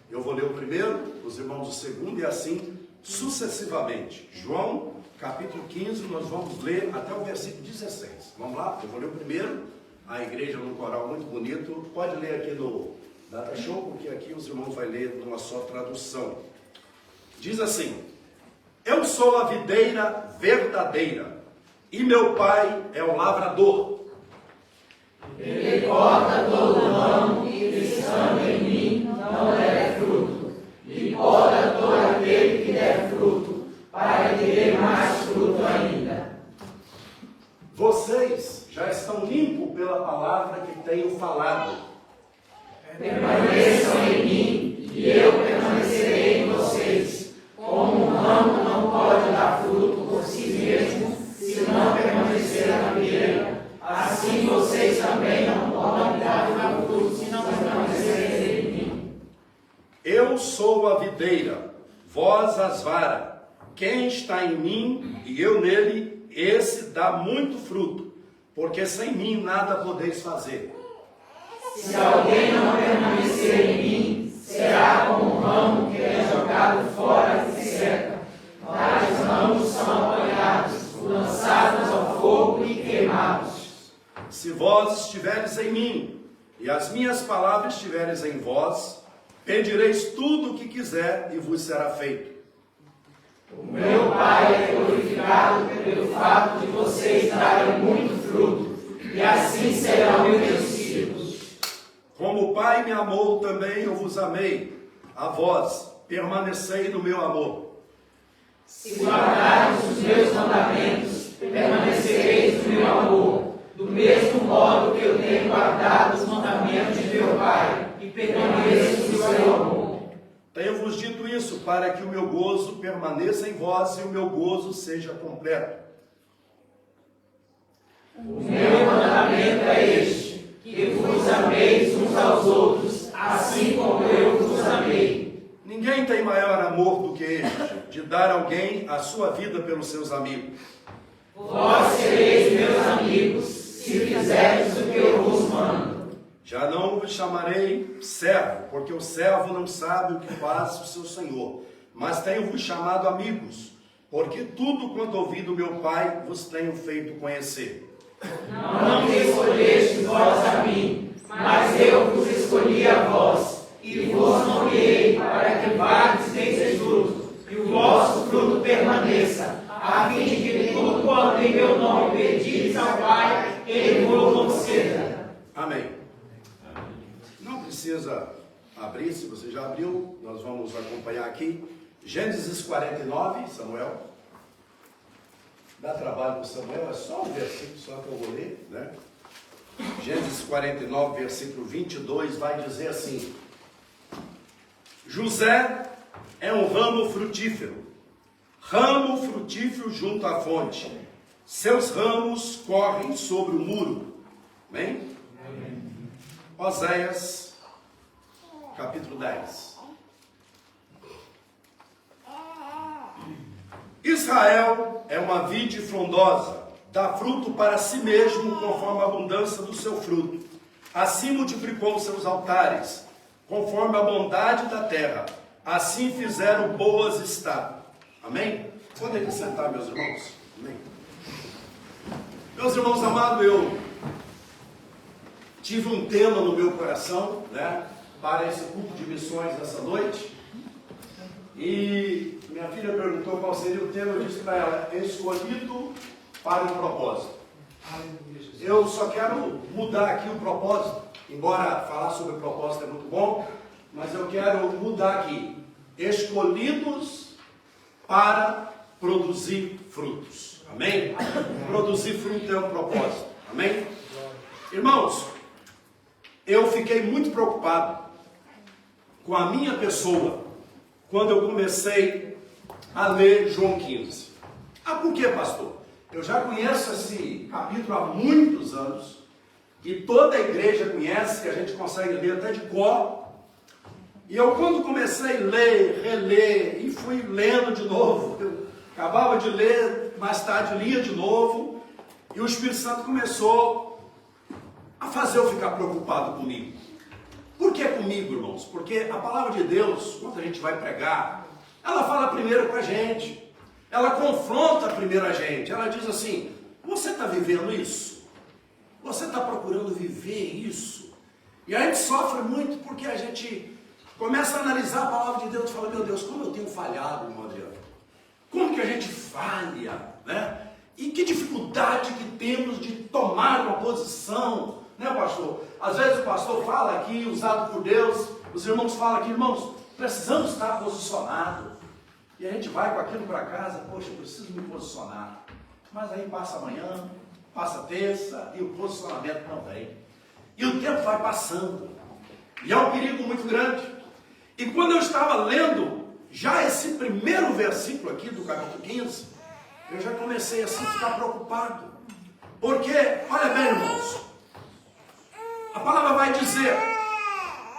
Speaker 6: Eu vou ler o primeiro, os irmãos o segundo e assim sucessivamente. João, capítulo 15, nós vamos ler até o versículo 16. Vamos lá? Eu vou ler o primeiro. A igreja num coral muito bonito. Pode ler aqui no Data Show, porque aqui os irmãos vão ler numa só tradução. Diz assim: eu sou a videira verdadeira, e meu pai é o lavrador.
Speaker 4: Ele corta todo ramo que estando em mim não der fruto, e poda todo aquele que der fruto, para que dê mais fruto ainda.
Speaker 6: Vocês já estão limpos pela palavra que tenho falado.
Speaker 4: Permaneçam em mim, e eu permanecerei em vocês. Como um ramo não pode dar fruto por si mesmo, se não permanecer na videira, assim vocês também não podem dar fruto se não permanecerem em mim.
Speaker 6: Eu sou a videira, vós as varas. Quem está em mim e eu nele, esse dá muito fruto, porque sem mim nada podeis fazer.
Speaker 4: Se alguém não permanecer em mim, será como um ramo que é jogado fora e se seca. Tais ramos são apanhados, lançados ao fogo e queimados.
Speaker 6: Se vós estiveres em mim, e as minhas palavras estiveres em vós, pedireis tudo o que quiser e vos será feito.
Speaker 4: O meu Pai é glorificado pelo fato de vocês darem muito fruto, e assim serão meus discípulos.
Speaker 6: Como o Pai me amou, também eu vos amei. A vós, permanecei no meu amor.
Speaker 4: Se guardardes os meus mandamentos, permanecereis no meu amor, do mesmo modo que eu tenho guardado os mandamentos de meu Pai, e permaneço no seu amor.
Speaker 6: Tenho-vos dito isso, para que o meu gozo permaneça em vós e o meu gozo seja completo.
Speaker 4: O meu mandamento é este, que vos ameis uns aos outros, assim como eu vos amei.
Speaker 6: Ninguém tem maior amor do que este, de dar alguém a sua vida pelos seus amigos.
Speaker 4: Vós sereis meus amigos, se fizerdes o que eu vos mando.
Speaker 6: Já não vos chamarei servo, porque o servo não sabe o que faz o seu senhor, mas tenho-vos chamado amigos, porque tudo quanto ouvi do meu Pai vos tenho feito conhecer.
Speaker 4: Não me escolheste vós a mim, mas eu vos escolhi a vós, e vos nomeei para que vades deis fruto, e o vosso fruto permaneça, a fim de que quando em meu nome pedires ao Pai, Ele vos conceda.
Speaker 6: Amém. Não precisa abrir, se você já abriu, nós vamos acompanhar aqui. Gênesis 49, Samuel. Dá trabalho para Samuel, é só um versículo só que eu vou ler, né? Gênesis 49, versículo 22, vai dizer assim: José é um ramo frutífero junto à fonte. Seus ramos correm sobre o muro. Amém? Oséias, capítulo 10. Israel é uma vide frondosa, dá fruto para si mesmo conforme a abundância do seu fruto. Assim multiplicou seus altares, conforme a bondade da terra. Assim fizeram boas estátuas. Amém? Podem sentar, meus irmãos? Amém. Meus irmãos amados, eu tive um tema no meu coração, né, para esse culto de missões essa noite. E minha filha perguntou qual seria o tema. Eu disse para ela: escolhido para um propósito. Eu só quero mudar aqui o propósito, embora falar sobre o propósito é muito bom, mas eu quero mudar aqui: escolhidos para produzir frutos. Amém? Produzir fruto é um propósito. Amém? Irmãos, eu fiquei muito preocupado com a minha pessoa quando eu comecei a ler João 15. Ah, por quê, pastor? Eu já conheço esse capítulo há muitos anos, e toda a igreja conhece, que a gente consegue ler até de cor. E eu, quando comecei a ler, reler, e fui lendo de novo, eu acabava de ler, mais tarde lia de novo, e o Espírito Santo começou a fazer eu ficar preocupado comigo. Por que comigo, irmãos? Porque a palavra de Deus, quando a gente vai pregar, ela fala primeiro com a gente. Ela confronta primeiro a gente. Ela diz assim: você está vivendo isso? Você está procurando viver isso? E a gente sofre muito porque a gente começa a analisar a palavra de Deus e fala: meu Deus, como eu tenho falhado, irmão Adriano. Como que a gente falha, né? E que dificuldade que temos de tomar uma posição, né, pastor? Às vezes o pastor fala aqui, usado por Deus, os irmãos falam aqui: irmãos, precisamos estar posicionados. E a gente vai com aquilo para casa: poxa, eu preciso me posicionar. Mas aí passa amanhã, passa terça, e o posicionamento não vem. E o tempo vai passando. E é um perigo muito grande. E quando eu estava lendo já esse primeiro versículo aqui do capítulo 15, eu já comecei assim a ficar preocupado. Porque, olha bem, irmãos, a palavra vai dizer: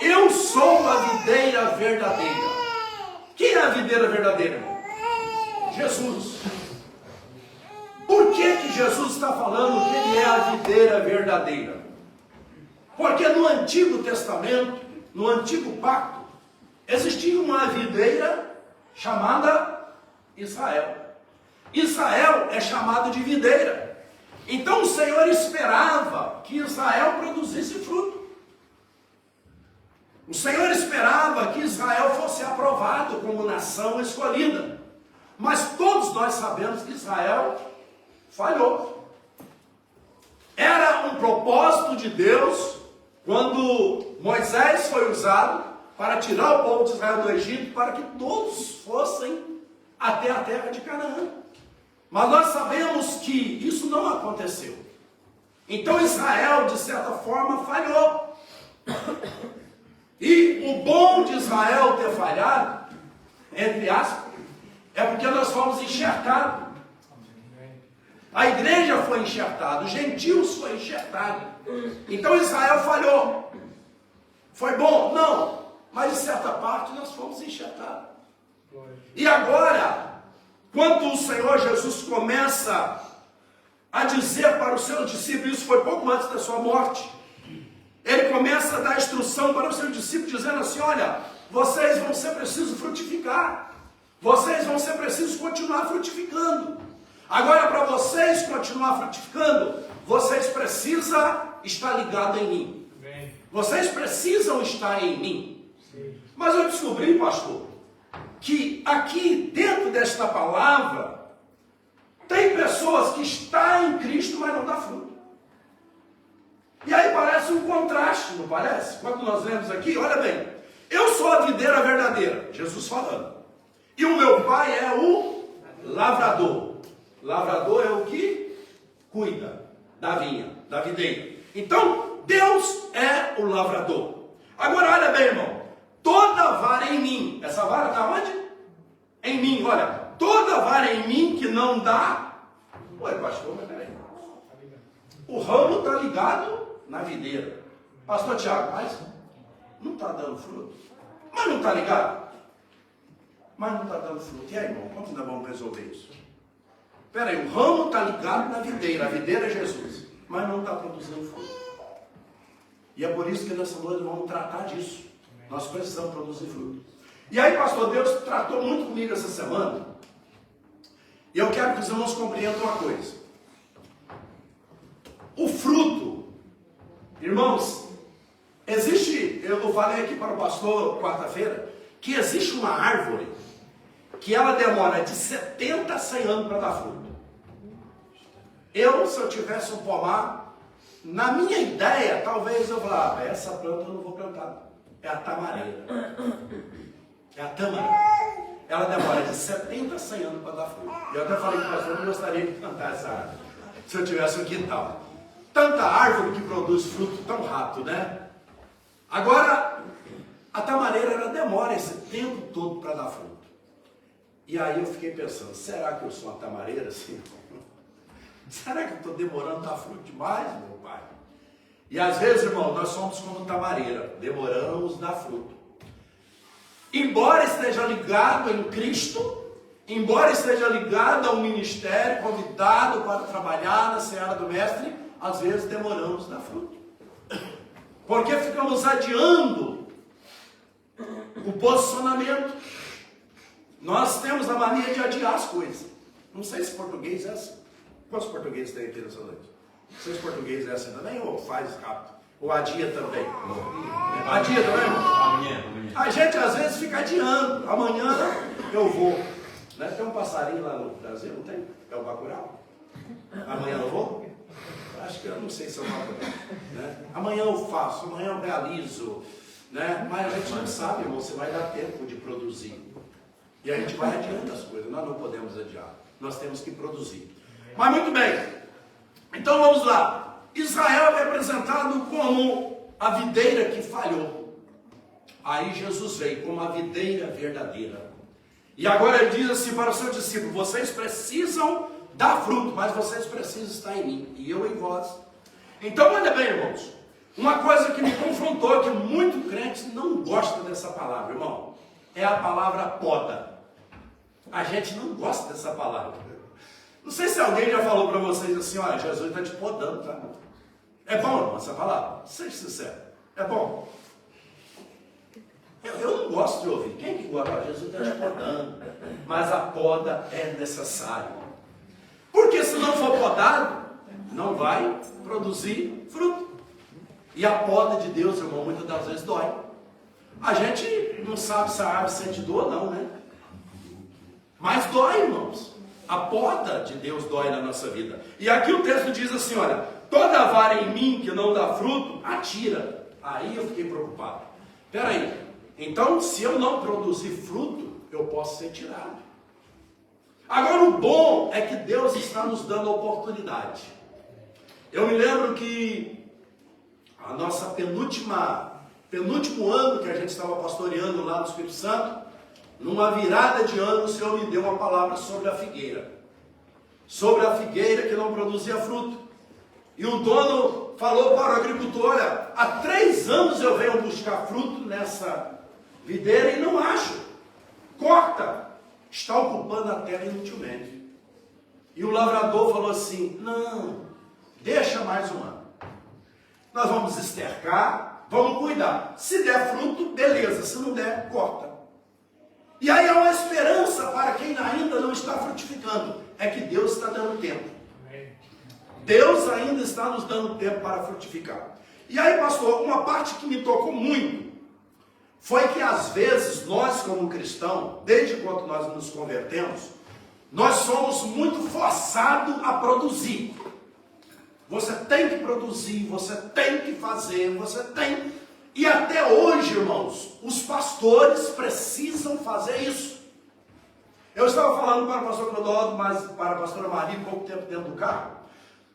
Speaker 6: eu sou a videira verdadeira. Quem é a videira verdadeira, irmão? Jesus. Por que Jesus está falando que Ele é a videira verdadeira? Porque no Antigo Testamento, no Antigo Pacto, existia uma videira chamada Israel. Israel é chamado de videira. Então o Senhor esperava que Israel produzisse fruto. O Senhor esperava que Israel fosse aprovado como nação escolhida. Mas todos nós sabemos que Israel falhou. Era um propósito de Deus quando Moisés foi usado para tirar o povo de Israel do Egito, para que todos fossem até a terra de Canaã. Mas nós sabemos que isso não aconteceu. Então Israel, de certa forma, falhou. E o bom de Israel ter falhado, entre aspas, é porque nós fomos enxertados. A igreja foi enxertada, os gentios foram enxertados. Então Israel falhou. Foi bom? Não. Mas, de certa parte, nós fomos enxertados. E agora, quando o Senhor Jesus começa a dizer para os seus discípulos, isso foi pouco antes da sua morte, Ele começa a dar instrução para os seus discípulos, dizendo assim: olha, vocês vão ser precisos frutificar. Vocês vão ser precisos continuar frutificando. Agora, para vocês continuar frutificando, vocês precisam estar ligados em mim. Vocês precisam estar em mim. Mas eu descobri, pastor, que aqui dentro desta palavra Tem pessoas que estão em Cristo, mas não dá fruto. E aí parece um contraste, não parece? Quando nós lemos aqui, olha bem, eu sou a videira verdadeira, Jesus falando. E o meu pai é o lavrador. Lavrador é o que cuida da vinha, da videira. Então, Deus é o lavrador. Agora, olha bem, irmão. Toda vara em mim. Essa vara está onde? Em mim, olha. Toda vara em mim que não dá. Ué, pastor, mas peraí. O ramo está ligado na videira. Pastor Tiago, mas não está dando fruto. Mas não está ligado? Mas não está dando fruto. E aí, irmão, como nós vamos resolver isso? Espera aí, o ramo está ligado na videira. A videira é Jesus. Mas não está produzindo fruto. E é por isso que nessa noite vamos tratar disso. Nós precisamos produzir fruto. E aí, pastor, Deus tratou muito comigo essa semana. E eu quero que os irmãos compreendam uma coisa. O fruto, irmãos, existe, eu falei aqui para o pastor quarta-feira, que existe uma árvore que ela demora de 70 a 100 anos para dar fruto. Se eu tivesse um pomar, na minha ideia, talvez eu falasse, essa planta eu não vou plantar. É a tamareira. É a tâmara. Ela demora de 70 a 100 anos para dar fruto. Eu até falei que o pastor não gostaria de plantar essa árvore, se eu tivesse um quintal. Tanta árvore que produz fruto tão rápido, né? Agora, a tamareira, ela demora esse tempo todo para dar fruto. E aí eu fiquei pensando, será que eu sou uma tamareira assim? Será que eu estou demorando a dar fruto demais, meu pai? E às vezes, irmão, nós somos como tamareira, demoramos a dar fruto. Embora esteja ligado em Cristo, embora esteja ligado a um ministério, convidado para trabalhar na seara do Mestre, às vezes demoramos a dar fruto. Porque ficamos adiando o posicionamento. Nós temos a mania de adiar as coisas. Não sei se português é assim. Quantos portugueses tem aqui nessa noite? Não sei se português é assim também ou faz rápido. Ou adia também. Adia também, irmão? A gente às vezes fica adiando. Amanhã eu vou. Né? Tem um passarinho lá no Brasil, não tem? É o bacurau? Amanhã eu vou? Acho que eu não sei se é o bacurau. Né? Amanhã eu faço, amanhã eu realizo. Né? Mas a gente não sabe, irmão, se vai dar tempo de produzir. E a gente vai adiando as coisas. Nós não podemos adiar. Nós temos que produzir. Mas muito bem. Então vamos lá. Israel é representado como a videira que falhou. Aí Jesus veio como a videira verdadeira. E agora ele diz assim para os seus discípulos: vocês precisam dar fruto, mas vocês precisam estar em mim e eu em vós. Então olha bem, irmãos, uma coisa que me confrontou, que muito crente não gosta dessa palavra, irmão, é a palavra poda. A gente não gosta dessa palavra. Não sei se alguém já falou para vocês assim: olha, Jesus está te podando, tá? É bom, irmão, essa palavra? Seja sincero, é bom. Eu não gosto de ouvir. Quem que gosta? Jesus está te podando. Mas a poda é necessária. Porque se não for podado, não vai produzir fruto. E a poda de Deus, irmão, muitas das vezes dói. A gente não sabe se a árvore sente dor, não, né? Mas dói, irmãos. A poda de Deus dói na nossa vida. E aqui o texto diz assim, olha: toda vara em mim que não dá fruto, atira. Aí eu fiquei preocupado. Espera aí. Então, se eu não produzir fruto, eu posso ser tirado. Agora, o bom é que Deus está nos dando a oportunidade. Eu me lembro que a nossa penúltimo ano que a gente estava pastoreando lá no Espírito Santo, numa virada de ano, o Senhor me deu uma palavra sobre a figueira. Sobre a figueira que não produzia fruto. E o dono falou para o agricultor: olha, há 3 anos eu venho buscar fruto nessa videira e não acho. Corta. Está ocupando a terra inutilmente. E o lavrador falou assim: não, deixa mais um ano. Nós vamos estercar, vamos cuidar. Se der fruto, beleza. Se não der, corta. E aí há uma esperança para quem ainda não está frutificando. É que Deus está dando tempo. Deus ainda está nos dando tempo para frutificar. E aí, pastor, uma parte que me tocou muito foi que às vezes nós, como cristãos, desde quando nós nos convertemos, nós somos muito forçados a produzir. Você tem que produzir, você tem que fazer, você tem. E até hoje, irmãos, os pastores precisam fazer isso. Eu estava falando para o pastor Clodoaldo, mas para a pastora Maria, pouco tempo dentro do carro.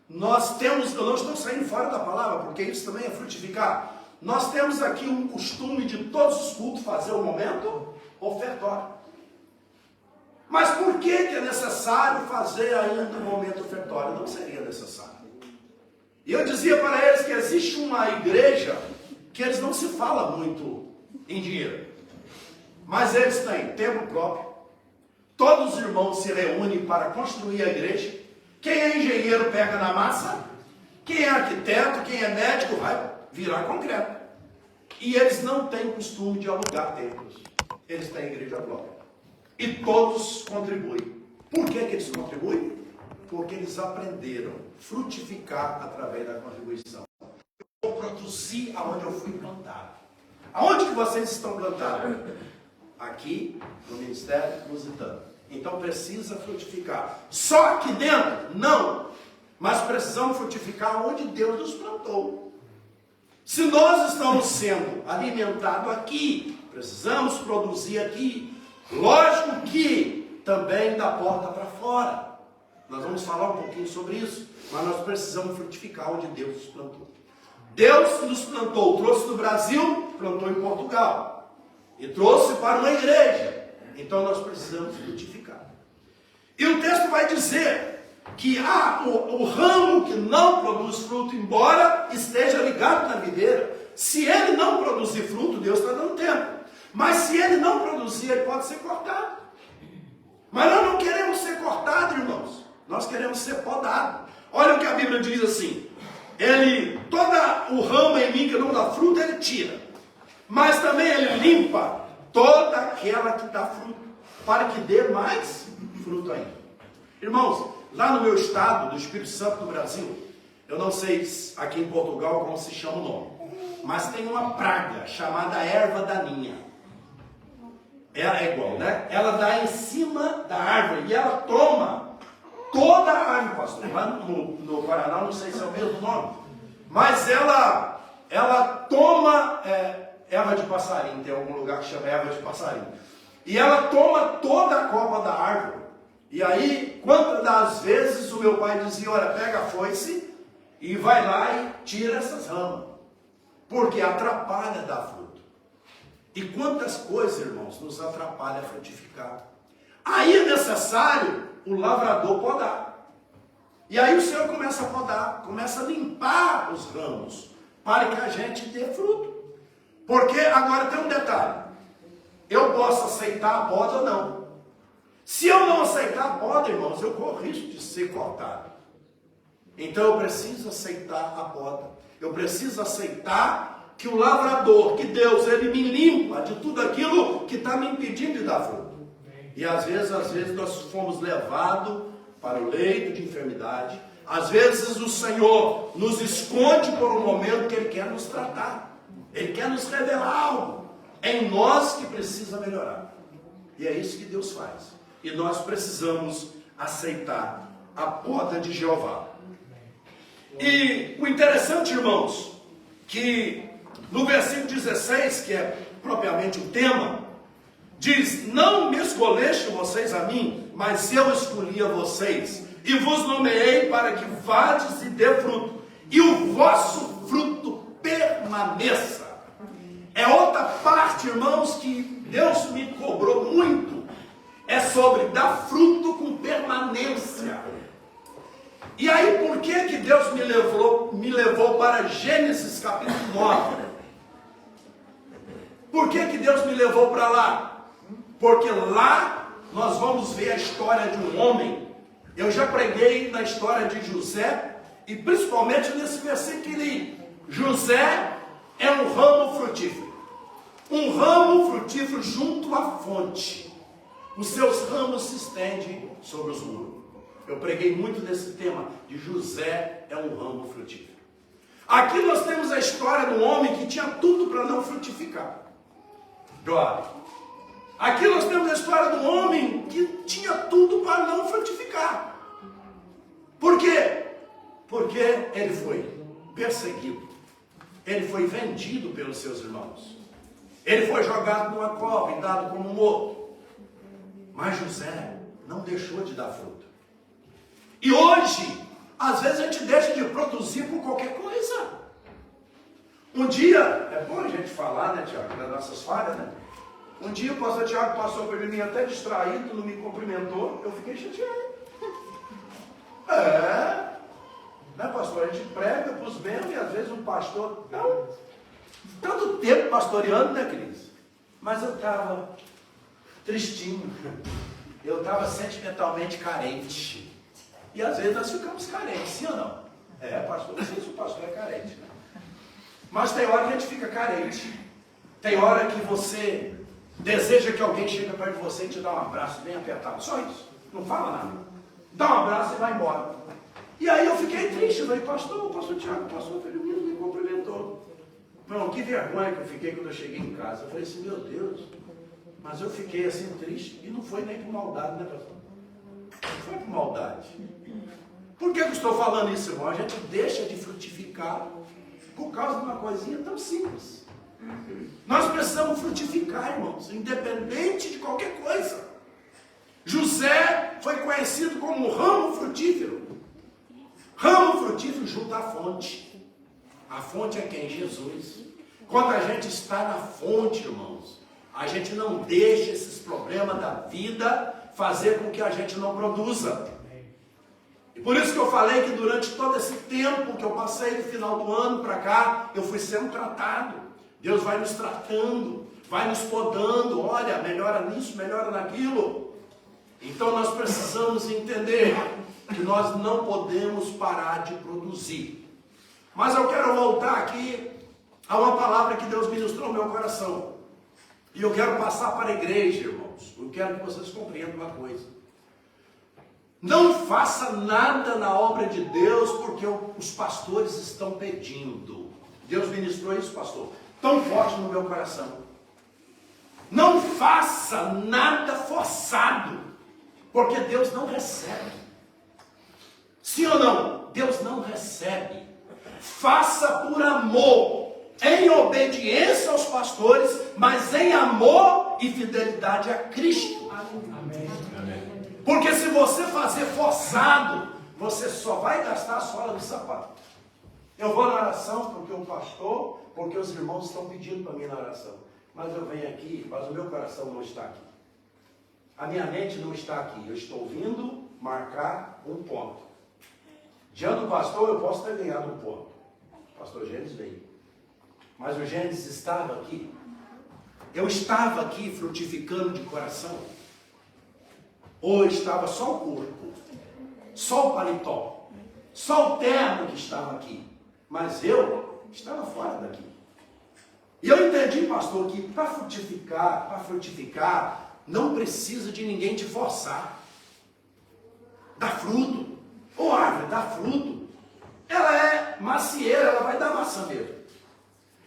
Speaker 6: Nós temos, eu não estou saindo fora da palavra, porque isso também é frutificar. Nós temos aqui um costume de todos os cultos fazer o momento ofertório. Mas por que é necessário fazer ainda o momento ofertório? Não seria necessário. E eu dizia para eles que existe uma igreja que eles não se fala muito em dinheiro. Mas eles têm templo próprio. Todos os irmãos se reúnem para construir a igreja. Quem é engenheiro pega na massa. Quem é arquiteto, quem é médico vai virar concreto. E eles não têm costume de alugar templos. Eles têm igreja própria. E todos contribuem. Por que eles contribuem? Porque eles aprenderam a frutificar através da contribuição. Eu vou produzir aonde eu fui plantado. Aonde que vocês estão plantados? Aqui, no Ministério Lusitano. Então precisa frutificar. Só aqui dentro? Não. Mas precisamos frutificar onde Deus nos plantou. Se nós estamos sendo alimentados aqui, precisamos produzir aqui. Lógico que também da porta para fora. Nós vamos falar um pouquinho sobre isso. Mas nós precisamos frutificar onde Deus nos plantou. Deus nos plantou, trouxe do Brasil, plantou em Portugal. E trouxe para uma igreja. Então nós precisamos frutificar. E o texto vai dizer que o ramo que não produz fruto, embora esteja ligado na videira, se ele não produzir fruto, Deus está dando tempo. Mas se ele não produzir, ele pode ser cortado. Mas nós não queremos ser cortados, irmãos. Nós queremos ser podados. Olha o que a Bíblia diz assim. Todo o ramo em mim que não dá fruto, ele tira. Mas também ele limpa toda aquela que dá fruto, para que dê mais fruto ainda. Irmãos, lá no meu estado, do Espírito Santo do Brasil, eu não sei aqui em Portugal como se chama o nome, mas tem uma praga chamada erva daninha. Ela é igual, né? Ela dá em cima da árvore e ela toma toda a árvore, pastor. Lá no Paraná, não sei se é o mesmo nome, mas ela toma erva de passarinho, tem algum lugar que chama erva de passarinho. E ela toma toda a copa da árvore. E aí, quantas das vezes o meu pai dizia, olha, pega a foice e vai lá e tira essas ramas. Porque atrapalha dar fruto. E quantas coisas, irmãos, nos atrapalha a frutificar. Aí é necessário o lavrador podar. E aí o Senhor começa a podar, começa a limpar os ramos, para que a gente dê fruto. Porque agora tem um detalhe. Eu posso aceitar a poda ou não. Se eu não aceitar a poda, irmãos, eu corro risco de ser cortado. Então eu preciso aceitar a poda. Eu preciso aceitar que o lavrador, que Deus, ele me limpa de tudo aquilo que está me impedindo de dar fruto. E às vezes nós fomos levados para o leito de enfermidade. Às vezes o Senhor nos esconde por um momento que Ele quer nos tratar. Ele quer nos revelar algo em nós que precisa melhorar. E é isso que Deus faz. E nós precisamos aceitar a poda de Jeová. E o interessante, irmãos, que no versículo 16, que é propriamente o tema, diz, não me escolheste vocês a mim, mas eu escolhi a vocês, e vos nomeei para que vades e dê fruto, e o vosso fruto permaneça. É outra parte, irmãos, que Deus me cobrou muito, é sobre dar fruto com permanência. E aí, por que Deus me levou para Gênesis capítulo 9? Por que Deus me levou para lá? Porque lá nós vamos ver a história de um homem. Eu já preguei na história de José, e principalmente nesse versículo que li. José é um ramo frutífero. Um ramo frutífero junto à fonte. Os seus ramos se estendem sobre os muros. Eu preguei muito nesse tema de José é um ramo frutífero. Aqui nós temos a história de um homem que tinha tudo para não frutificar. Olha, Aqui nós temos a história do homem que tinha tudo para não frutificar. Por quê? Porque ele foi perseguido. Ele foi vendido pelos seus irmãos. Ele foi jogado numa cova e dado como morto. Mas José não deixou de dar fruto. E hoje, às vezes a gente deixa de produzir por qualquer coisa. Um dia, é bom a gente falar, né, Tiago, das nossas falhas, né? Um dia o pastor Tiago passou por mim até distraído, não me cumprimentou, eu fiquei chateado. Né, pastor? A gente prega para os membros e às vezes um pastor, não, tanto tempo pastoreando, né, Cris? Mas eu estava tristinho, eu estava sentimentalmente carente. E às vezes nós ficamos carentes, sim ou não? Pastor, não sei se o pastor é carente, né? Mas tem hora que a gente fica carente. Tem hora que você deseja que alguém chegue perto de você e te dá um abraço bem apertado. Só isso. Não fala nada. Dá um abraço e vai embora. E aí eu fiquei triste. Eu falei, pastor, o pastor Tiago passou pelo menos, me cumprimentou. Não, que vergonha que eu fiquei quando eu cheguei em casa. Eu falei assim, meu Deus. Mas eu fiquei assim triste. E não foi nem por maldade, né, pastor? Não foi por maldade. Por que eu estou falando isso, irmão? A gente deixa de frutificar por causa de uma coisinha tão simples. Nós precisamos frutificar, irmãos, independente de qualquer coisa. José foi conhecido como ramo frutífero. Ramo frutífero junto à fonte. A fonte é quem? Jesus. Quando a gente está na fonte, irmãos, a gente não deixa esses problemas da vida fazer com que a gente não produza. E por isso que eu falei que durante todo esse tempo que eu passei do final do ano para cá, eu fui sendo tratado. Deus vai nos tratando, vai nos podando, olha, melhora nisso, melhora naquilo. Então nós precisamos entender que nós não podemos parar de produzir. Mas eu quero voltar aqui a uma palavra que Deus ministrou no meu coração. E eu quero passar para a igreja, irmãos. Eu quero que vocês compreendam uma coisa. Não faça nada na obra de Deus porque os pastores estão pedindo. Deus ministrou isso, pastor, tão forte no meu coração. Não faça nada forçado, porque Deus não recebe. Sim ou não? Deus não recebe. Faça por amor, em obediência aos pastores, mas em amor e fidelidade a Cristo. Amém. Porque se você fazer forçado, você só vai gastar a sola do sapato. Eu vou na oração porque o pastor, porque os irmãos estão pedindo para mim na oração. Mas eu venho aqui, mas o meu coração não está aqui. A minha mente não está aqui. Eu estou vindo marcar um ponto. Diante do pastor, eu posso ter ganhado um ponto. O pastor Gênesis veio. Mas o Gênesis estava aqui. Eu estava aqui frutificando de coração. Ou estava só o corpo, só o paletó, só o terno que estava aqui. Mas eu estava fora daqui. E eu entendi, pastor, que para frutificar, não precisa de ninguém te forçar. Dá fruto. Ô árvore, dá fruto. Ela é macieira, ela vai dar maçã mesmo.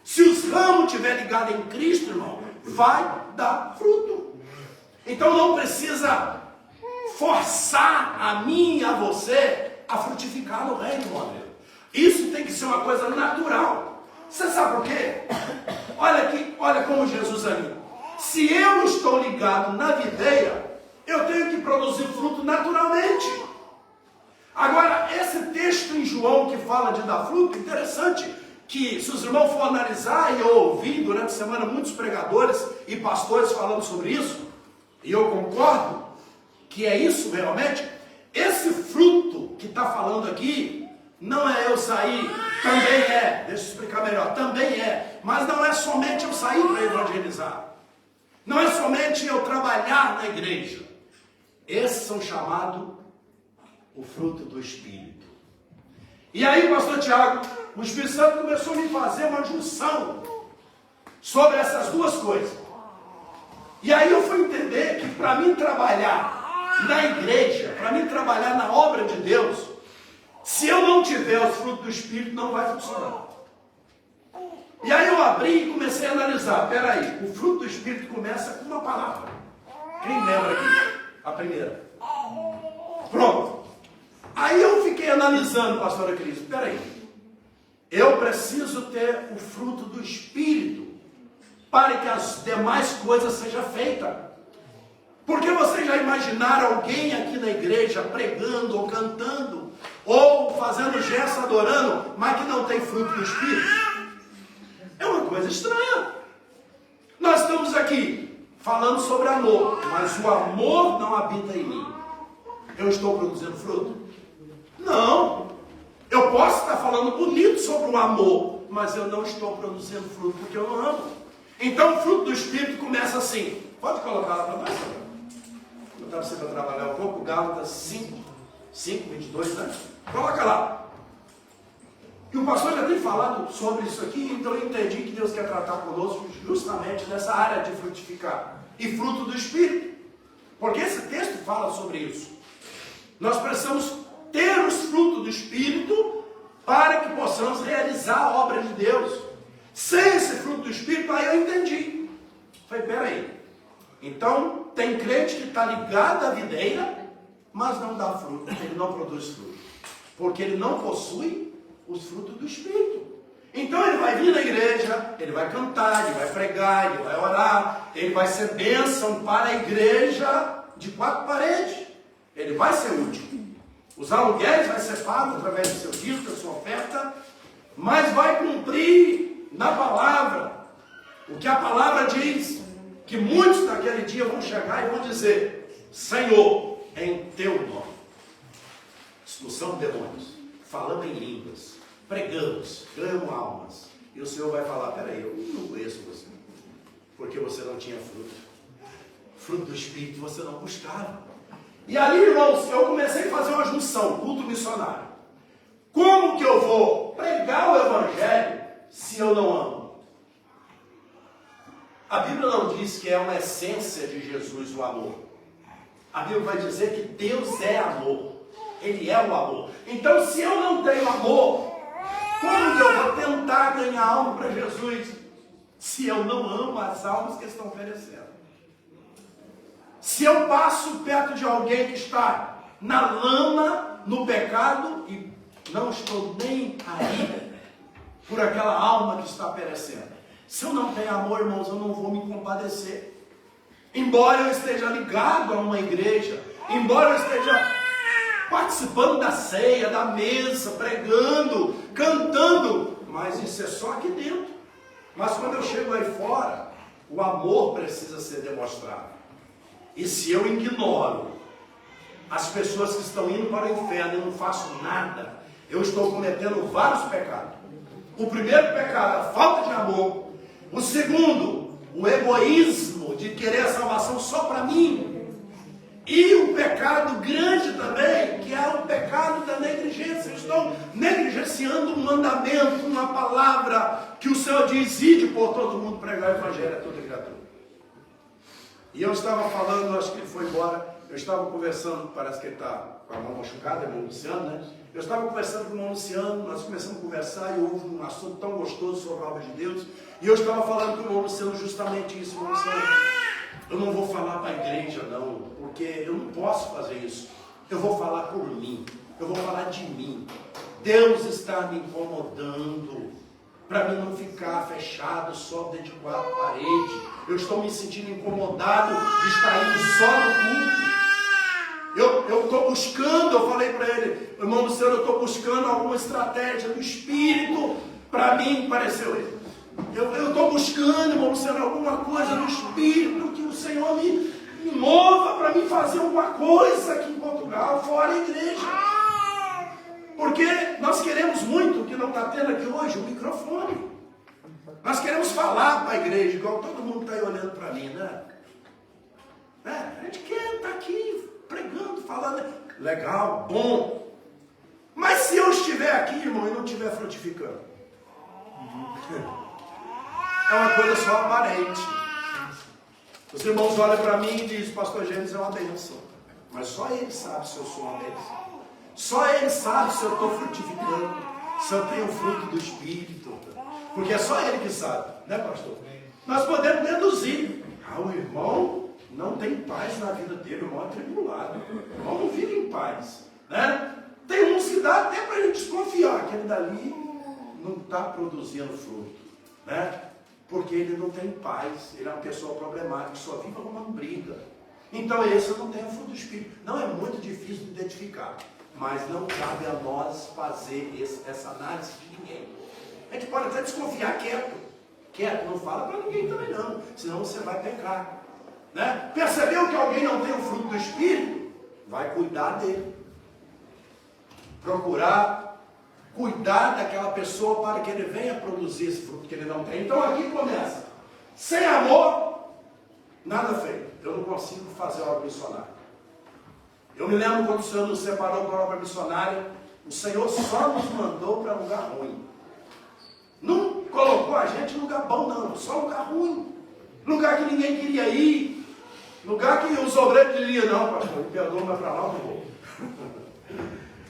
Speaker 6: Se os ramos estiverem ligados em Cristo, irmão, vai dar fruto. Então não precisa forçar a mim e a você a frutificar no reino, meu amigo. Isso tem que ser uma coisa natural. Você sabe por quê? Olha aqui, olha como Jesus ali. Se eu estou ligado na videira, eu tenho que produzir fruto naturalmente. Agora, esse texto em João que fala de dar fruto, interessante, que se os irmãos for analisar, e eu ouvi durante a semana muitos pregadores e pastores falando sobre isso, e eu concordo, que é isso realmente, esse fruto que está falando aqui, não é eu sair, também é, deixa eu explicar melhor, também é, mas não é somente eu sair para evangelizar, não é somente eu trabalhar na igreja, esses são chamados o fruto do Espírito. E aí, pastor Tiago, o Espírito Santo começou a me fazer uma junção sobre essas duas coisas, e aí eu fui entender que para mim trabalhar na igreja, para mim trabalhar na obra de Deus, se eu não tiver os frutos do Espírito, não vai funcionar. E aí eu abri e comecei a analisar, peraí, o fruto do Espírito começa com uma palavra. Quem lembra aqui? A primeira. Pronto. Aí eu fiquei analisando, pastora Cris, peraí. Eu preciso ter o fruto do Espírito para que as demais coisas sejam feitas. Porque vocês já imaginaram alguém aqui na igreja pregando ou cantando ou fazendo gesto adorando, mas que não tem fruto do Espírito? É uma coisa estranha. Nós estamos aqui falando sobre amor, mas o amor não habita em mim. Eu estou produzindo fruto? Não. Eu posso estar falando bonito sobre o amor, mas eu não estou produzindo fruto porque eu não amo. Então o fruto do Espírito começa assim. Pode colocar lá para nós? Eu estava você para trabalhar um pouco. Gálatas 5, 22, né? Coloca lá. E o pastor já tem falado sobre isso aqui, então eu entendi que Deus quer tratar conosco justamente nessa área de frutificar. E fruto do Espírito. Porque esse texto fala sobre isso. Nós precisamos ter os frutos do Espírito para que possamos realizar a obra de Deus. Sem esse fruto do Espírito, aí eu entendi. Falei, peraí. Então, tem crente que está ligado à videira, mas não dá fruto, ele não produz fruto. Porque ele não possui os frutos do Espírito. Então ele vai vir na igreja, ele vai cantar, ele vai pregar, ele vai orar, ele vai ser bênção para a igreja de 4 paredes. Ele vai ser útil. Os aluguéis vai ser pago através do seu dízimo, da sua oferta, mas vai cumprir na palavra o que a palavra diz, que muitos naquele dia vão chegar e vão dizer: Senhor, em teu nome, expulsamos demônios, falamos em línguas, pregamos, ganhamos almas, e o Senhor vai falar: peraí, eu não conheço você, porque você não tinha fruto. Fruto do Espírito você não buscava. E ali, irmãos, eu comecei a fazer uma junção, culto missionário. Como que eu vou pregar o Evangelho se eu não amo? A Bíblia não diz que é uma essência de Jesus o amor. A Bíblia vai dizer que Deus é amor. Ele é o amor. Então, se eu não tenho amor, como que eu vou tentar ganhar alma para Jesus se eu não amo as almas que estão perecendo? Se eu passo perto de alguém que está na lama, no pecado, e não estou nem aí por aquela alma que está perecendo. Se eu não tenho amor, irmãos, eu não vou me compadecer. Embora eu esteja ligado a uma igreja, embora eu esteja participando da ceia, da mesa, pregando, cantando, mas isso é só aqui dentro. Mas quando eu chego aí fora, o amor precisa ser demonstrado. E se eu ignoro as pessoas que estão indo para o inferno e não faço nada, eu estou cometendo vários pecados. O primeiro pecado, a falta de amor. O segundo, o egoísmo de querer a salvação só para mim. E o pecado grande também, que é o pecado da negligência. Eu estou negligenciando um mandamento, uma palavra que o Senhor diz: ide por todo mundo pregar o Evangelho a toda criatura. E eu estava falando, acho que ele foi embora, eu estava conversando, parece que ele está com a mão machucada, é o irmão Luciano, né? Eu estava conversando com o irmão Luciano, nós começamos a conversar e houve um assunto tão gostoso sobre a obra de Deus. E eu estava falando com o irmão Luciano justamente isso: irmão Luciano, eu não vou falar para a igreja não, porque eu não posso fazer isso. Eu vou falar por mim, eu vou falar de mim. Deus está me incomodando para mim não ficar fechado só dentro de 4 paredes. Eu estou me sentindo incomodado de estar indo só no culto. Eu estou buscando, eu falei para ele: irmão Luciano, eu estou buscando alguma estratégia do Espírito para mim, pareceu ele. Eu estou buscando, irmão Luciano, alguma coisa do Espírito, que o Senhor me mova para mim fazer alguma coisa aqui em Portugal, fora a igreja. Porque nós queremos muito, que não está tendo aqui hoje, o microfone. Nós queremos falar para a igreja, igual todo mundo está aí olhando para mim, né? A gente quer estar aqui pregando, falando. Legal, bom. Mas se eu estiver aqui, irmão, e não estiver frutificando, é uma coisa só aparente. Os irmãos olham para mim e dizem: pastor Gênesis é uma bênção. Mas só ele sabe se eu sou uma bênção. Só ele sabe se eu estou frutificando, se eu tenho fruto do Espírito. Porque é só ele que sabe, né, pastor? Nós podemos deduzir: o irmão não tem paz na vida dele, o irmão é tribulado. O irmão não vive em paz. Né? Tem uns que dá até para a gente desconfiar, aquele dali não está produzindo fruto. Né? Porque ele não tem paz, ele é uma pessoa problemática, só vive uma briga. Então esse não tem o fruto do Espírito. Não é muito difícil de identificar, mas não cabe a nós fazer essa análise de ninguém. A gente pode até desconfiar quieto, não fala para ninguém também não, senão você vai pecar. Né? Percebeu que alguém não tem o fruto do Espírito? Vai cuidar dele. Procurar cuidar daquela pessoa para que ele venha produzir esse fruto que ele não tem. Então aqui começa. Sem amor, nada feito. Eu não consigo fazer obra missionária. Eu me lembro quando o Senhor nos separou para a obra missionária, o Senhor só nos mandou para lugar ruim. Não colocou a gente em lugar bom não, só lugar ruim. Lugar que ninguém queria ir. Lugar que os obreiros diriam, não, pastor, me perdoa, mas para lá eu não vou.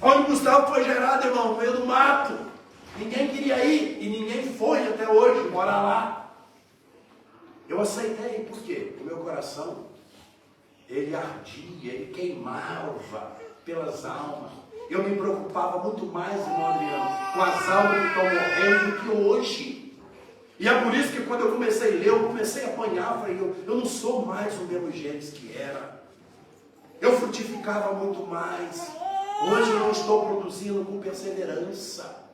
Speaker 6: Onde Gustavo foi gerado, irmão, no meio do mato. Ninguém queria ir e ninguém foi até hoje morar lá. Eu aceitei, por quê? O meu coração, ele ardia, ele queimava pelas almas. Eu me preocupava muito mais, irmão Adriano, com as almas que estão morrendo do que hoje. E é por isso que quando eu comecei a ler, eu comecei a apanhar, eu falei, eu não sou mais o mesmo jeito que era. Eu frutificava muito mais. Hoje eu não estou produzindo com perseverança.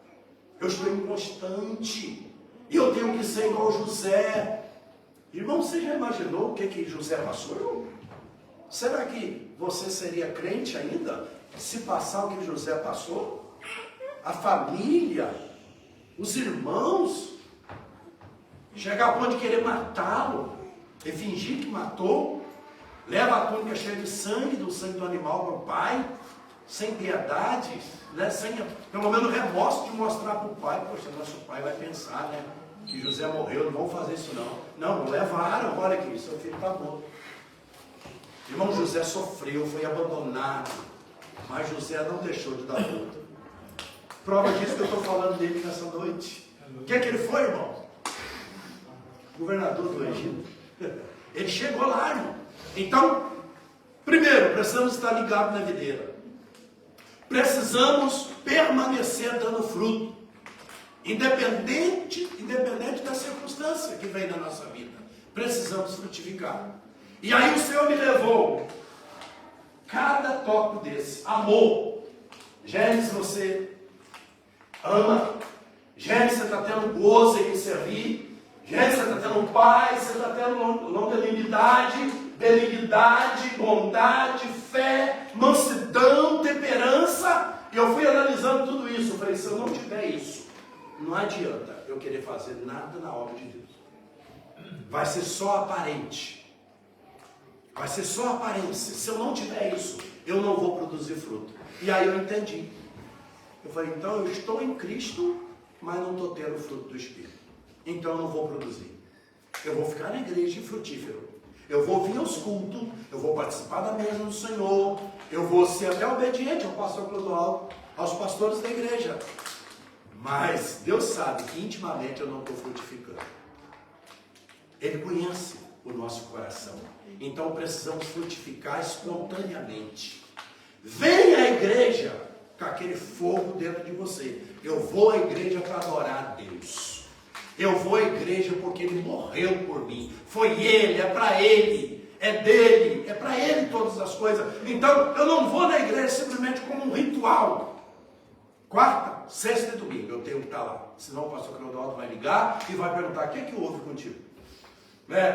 Speaker 6: Eu estou inconstante. E eu tenho que ser igual José. Irmão, você já imaginou o que José passou? Será que você seria crente ainda se passar o que José passou? A família, os irmãos, chegar ao ponto de querer matá-lo e fingir que matou, leva a túnica cheia de sangue, do sangue do animal para o pai, sem piedade, né? Sem pelo menos remorso de mostrar para o pai. Poxa, nosso pai vai pensar, né, que José morreu, não vão fazer isso não. Não levaram, olha aqui, seu filho está morto. Irmão, José sofreu, foi abandonado, mas José não deixou de dar luta. Prova disso que eu estou falando dele nessa noite. O que é que ele foi, irmão? Governador do Egito. Ele chegou lá, irmão. Então, primeiro, precisamos estar ligados na videira. Precisamos permanecer dando fruto, independente da circunstância que vem na nossa vida. Precisamos frutificar. E aí o Senhor me levou cada tópico desse. Amor. Gênesis, você ama. Gênesis, você está tendo gozo em servir. Gênesis, você está tendo paz, você está tendo longanimidade, benignidade, bondade, fé, mansidão, temperança. E eu fui analisando tudo isso. Eu falei, se eu não tiver isso, não adianta eu querer fazer nada na obra de Deus. Vai ser só aparente. Vai ser só aparência. Se eu não tiver isso, eu não vou produzir fruto. E aí eu entendi. Eu falei, então eu estou em Cristo, mas não estou tendo o fruto do Espírito. Então eu não vou produzir. Eu vou ficar na igreja frutífero. Eu vou vir aos cultos, eu vou participar da mesa do Senhor, eu vou ser até obediente ao pastor Clodoaldo, aos pastores da igreja. Mas Deus sabe que intimamente eu não estou frutificando. Ele conhece o nosso coração. Então precisamos frutificar espontaneamente. Venha à igreja com aquele fogo dentro de você. Eu vou à igreja para adorar a Deus. Eu vou à igreja porque Ele morreu por mim. Foi Ele, é para Ele, é dele, é para Ele todas as coisas. Então eu não vou na igreja simplesmente como um ritual. Quarta, sexta e domingo eu tenho que estar lá. Senão o pastor Clodoaldo vai ligar e vai perguntar: o que é que houve contigo?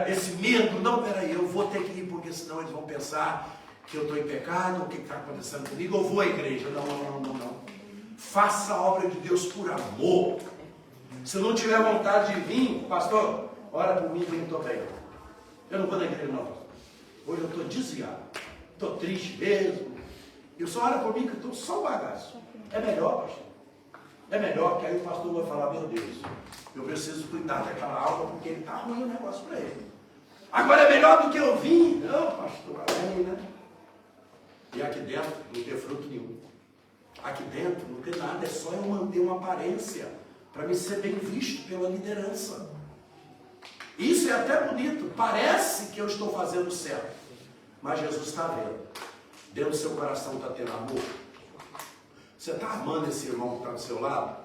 Speaker 6: Esse medo, não, peraí, eu vou ter que ir porque senão eles vão pensar que eu estou em pecado, o que está acontecendo comigo, eu vou à igreja. Não. Faça a obra de Deus por amor. Se eu não tiver vontade de vir, pastor, ora por mim que eu estou bem. Eu não vou na igreja não. Hoje eu estou desviado, estou triste mesmo. E o senhor ora por mim que eu estou só um bagaço. É melhor, pastor. É melhor, que aí o pastor vai falar: meu Deus, eu preciso cuidar daquela alma porque ele está ruim o negócio para ele. Agora é melhor do que eu vim. Não, pastor, amém, né? E aqui dentro não tem fruto nenhum. Aqui dentro não tem nada, é só eu manter uma aparência para me ser bem visto pela liderança. Isso é até bonito, parece que eu estou fazendo certo, mas Jesus está vendo. Dentro do seu coração está tendo amor. Você está amando esse irmão que está do seu lado?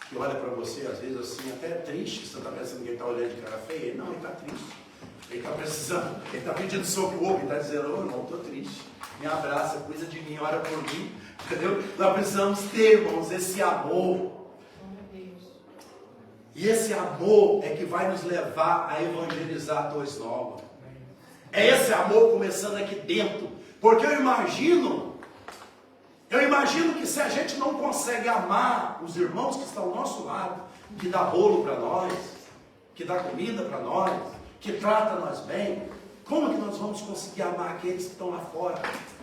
Speaker 6: Que olha para você, às vezes assim, até triste. Você está pensando que ele está olhando de cara feia? Ele não, ele está triste. Ele está precisando, ele está pedindo socorro, ele está dizendo, oh, não, estou triste. Me abraça, cuida de mim, ora por mim. Entendeu? Nós precisamos ter, irmãos, esse amor. E esse amor é que vai nos levar a evangelizar Torres Novas. É esse amor começando aqui dentro. Porque eu imagino que se a gente não consegue amar os irmãos que estão ao nosso lado, que dá bolo para nós, que dá comida para nós, que trata nós bem, como que nós vamos conseguir amar aqueles que estão lá fora,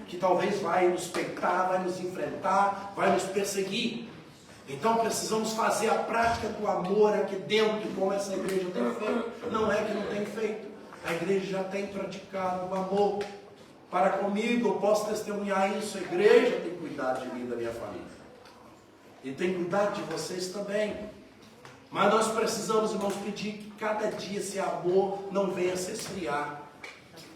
Speaker 6: que talvez vai nos peitar, vai nos enfrentar, vai nos perseguir? Então precisamos fazer a prática do amor aqui dentro, como essa igreja tem feito. Não é que não tem feito, a igreja já tem praticado o amor. Para comigo, eu posso testemunhar isso. A igreja tem cuidado de mim e da minha família. E tem cuidado de vocês também. Mas nós precisamos, irmãos, pedir que cada dia esse amor não venha se esfriar.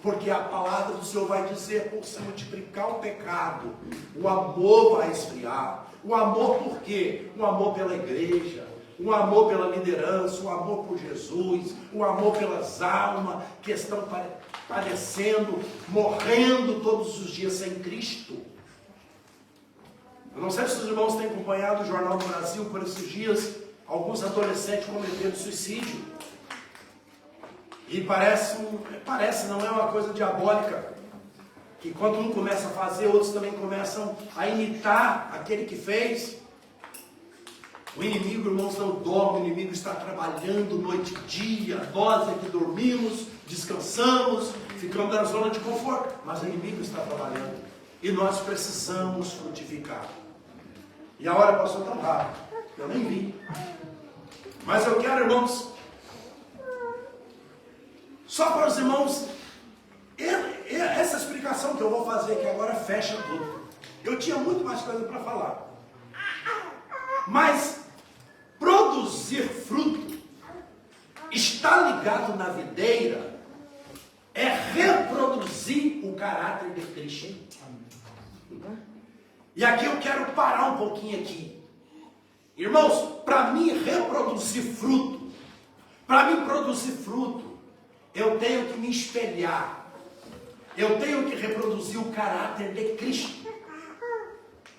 Speaker 6: Porque a palavra do Senhor vai dizer, por se multiplicar o pecado, o amor vai esfriar. O amor por quê? O amor pela igreja, o amor pela liderança, o amor por Jesus, o amor pelas almas que estão padecendo, morrendo todos os dias sem Cristo. Eu não sei se os irmãos têm acompanhado o Jornal do Brasil por esses dias, alguns adolescentes cometendo suicídio. E parece, não é uma coisa diabólica, que quando um começa a fazer, outros também começam a imitar aquele que fez. O inimigo, irmãos, não dorme, o inimigo está trabalhando noite e dia. Nós é que dormimos, descansamos, ficamos na zona de conforto, mas o inimigo está trabalhando. E nós precisamos frutificar. E a hora passou tão rápido, eu nem vi. Mas eu quero, irmãos, só para os irmãos, essa explicação que eu vou fazer aqui agora fecha tudo. Eu tinha muito mais coisa para falar. Mas produzir fruto, estar ligado na videira, é reproduzir o caráter de Cristo. E aqui eu quero parar um pouquinho aqui. Irmãos, para mim reproduzir fruto, para mim produzir fruto, eu tenho que me espelhar. Eu tenho que reproduzir o caráter de Cristo.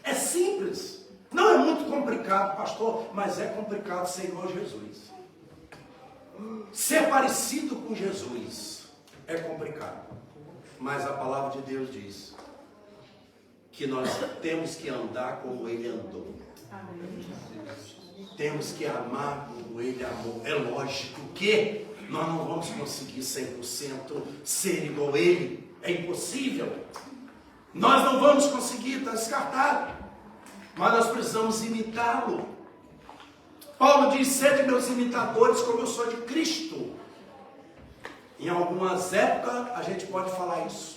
Speaker 6: É simples. Não é muito complicado, pastor, mas é complicado ser igual a Jesus. Ser parecido com Jesus é complicado. Mas a palavra de Deus diz que nós temos que andar como Ele andou. Temos que amar como Ele amou. É lógico que nós não vamos conseguir 100% ser igual a Ele. É impossível. Nós não vamos conseguir, está descartado. Mas nós precisamos imitá-lo. Paulo diz, sede meus imitadores como eu sou de Cristo. Em algumas épocas a gente pode falar isso.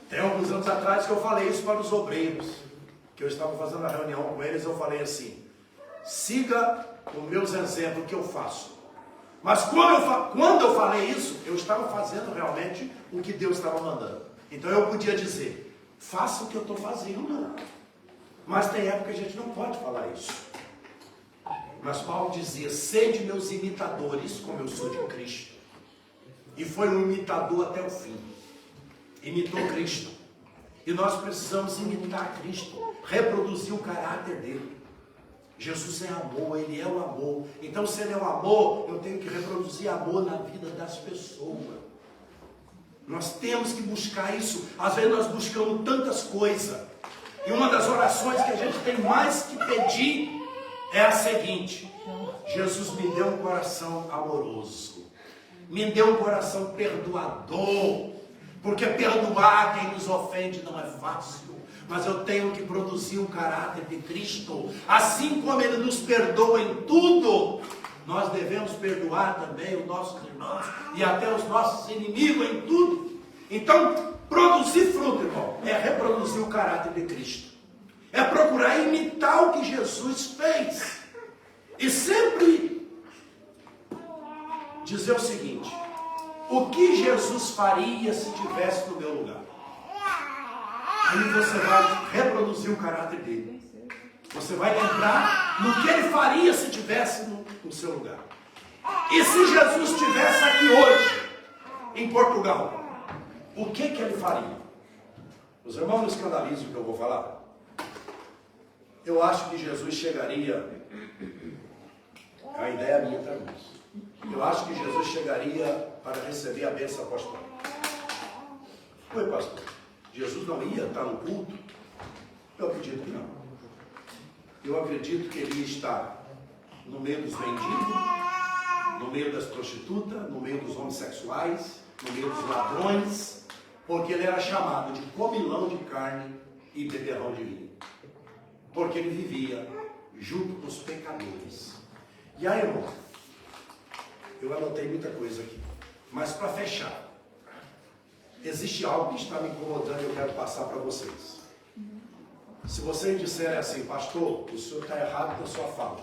Speaker 6: Tem alguns anos atrás que eu falei isso para os obreiros, que eu estava fazendo a reunião com eles, eu falei assim, siga os meus exemplos que eu faço. Mas quando eu falei isso, eu estava fazendo realmente o que Deus estava mandando. Então eu podia dizer, faça o que eu estou fazendo. Mas tem época que a gente não pode falar isso. Mas Paulo dizia, sede meus imitadores, como eu sou de Cristo. E foi um imitador até o fim. Imitou Cristo. E nós precisamos imitar Cristo, reproduzir o caráter dele. Jesus é amor, Ele é o amor. Então, se Ele é o amor, eu tenho que reproduzir amor na vida das pessoas. Nós temos que buscar isso. Às vezes nós buscamos tantas coisas. E uma das orações que a gente tem mais que pedir é a seguinte: Jesus, me deu um coração amoroso. Me deu um coração perdoador. Porque perdoar quem nos ofende não é fácil. Mas eu tenho que produzir o caráter de Cristo. Assim como Ele nos perdoa em tudo, nós devemos perdoar também os nossos irmãos e até os nossos inimigos em tudo. Então, produzir fruto, irmão, é reproduzir o caráter de Cristo. É procurar imitar o que Jesus fez. E sempre dizer o seguinte: o que Jesus faria se estivesse no meu lugar? Aí você vai reproduzir o caráter dele. Você vai lembrar no que ele faria se estivesse no seu lugar. E se Jesus estivesse aqui hoje, em Portugal, o que ele faria? Os irmãos não escandalizam o que eu vou falar. Eu acho que Jesus chegaria, a ideia é minha também. Eu acho que Jesus chegaria para receber a bênção apostólica. Oi, pastor, Jesus não ia estar no culto? Eu acredito que não. Eu acredito que ele ia estar no meio dos mendigos, no meio das prostitutas, no meio dos homossexuais, no meio dos ladrões, porque ele era chamado de comilão de carne e beberrão de vinho. Porque ele vivia junto com os pecadores. E aí, irmão, eu anotei muita coisa aqui, mas para fechar, existe algo que está me incomodando e eu quero passar para vocês. Se vocês disserem assim: pastor, o senhor está errado na sua fala,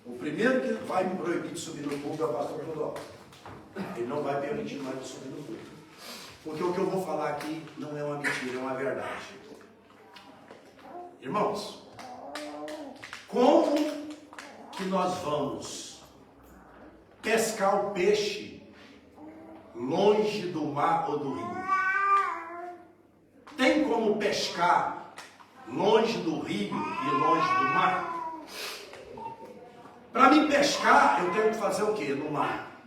Speaker 6: o primeiro que vai me proibir de subir no púlpito é o pastor Clodoaldo. Ele não vai permitir mais de subir no púlpito, porque o que eu vou falar aqui não é uma mentira, é uma verdade. Irmãos, como que nós vamos pescar o peixe longe do mar ou do rio? Tem como pescar longe do rio e longe do mar? Para mim pescar, eu tenho que fazer o quê no mar?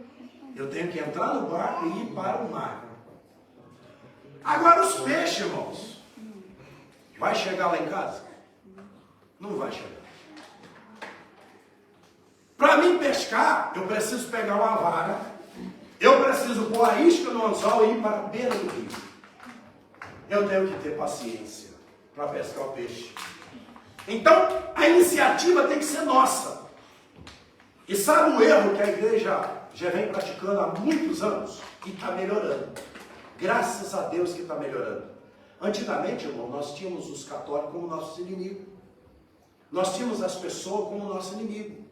Speaker 6: Eu tenho que entrar no barco e ir para o mar. Agora os peixes, irmãos, vai chegar lá em casa? Não vai chegar. Para mim pescar, eu preciso pegar uma vara, eu preciso pôr a isca no anzol e ir para a beira do rio. Eu tenho que ter paciência para pescar o peixe. Então, a iniciativa tem que ser nossa. E sabe o erro que a igreja já vem praticando há muitos anos? E está melhorando. Graças a Deus que está melhorando. Antigamente, irmão, nós tínhamos os católicos como nossos inimigos. Nós tínhamos as pessoas como nosso inimigo.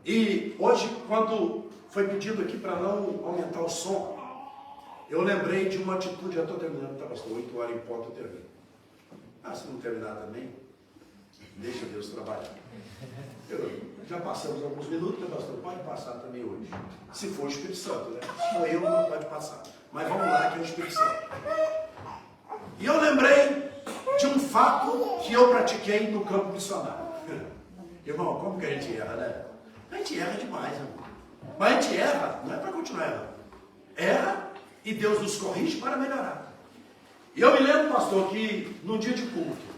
Speaker 6: E hoje, quando foi pedido aqui para não aumentar o som, eu lembrei de uma atitude. Já estou terminando, tá, pastor? 8 horas em ponto eu termino. Se não terminar também, deixa Deus trabalhar. Já passamos alguns minutos, né, pastor? Pode passar também hoje. Se for o Espírito Santo, né? Se for eu, não pode passar. Mas vamos lá, que é o Espírito Santo. E eu lembrei de um fato que eu pratiquei no campo missionário. Irmão, como que a gente erra, né? A gente erra demais, irmão. Mas a gente erra, não é para continuar errando. Erra e Deus nos corrige para melhorar. E eu me lembro, pastor, que num dia de culto,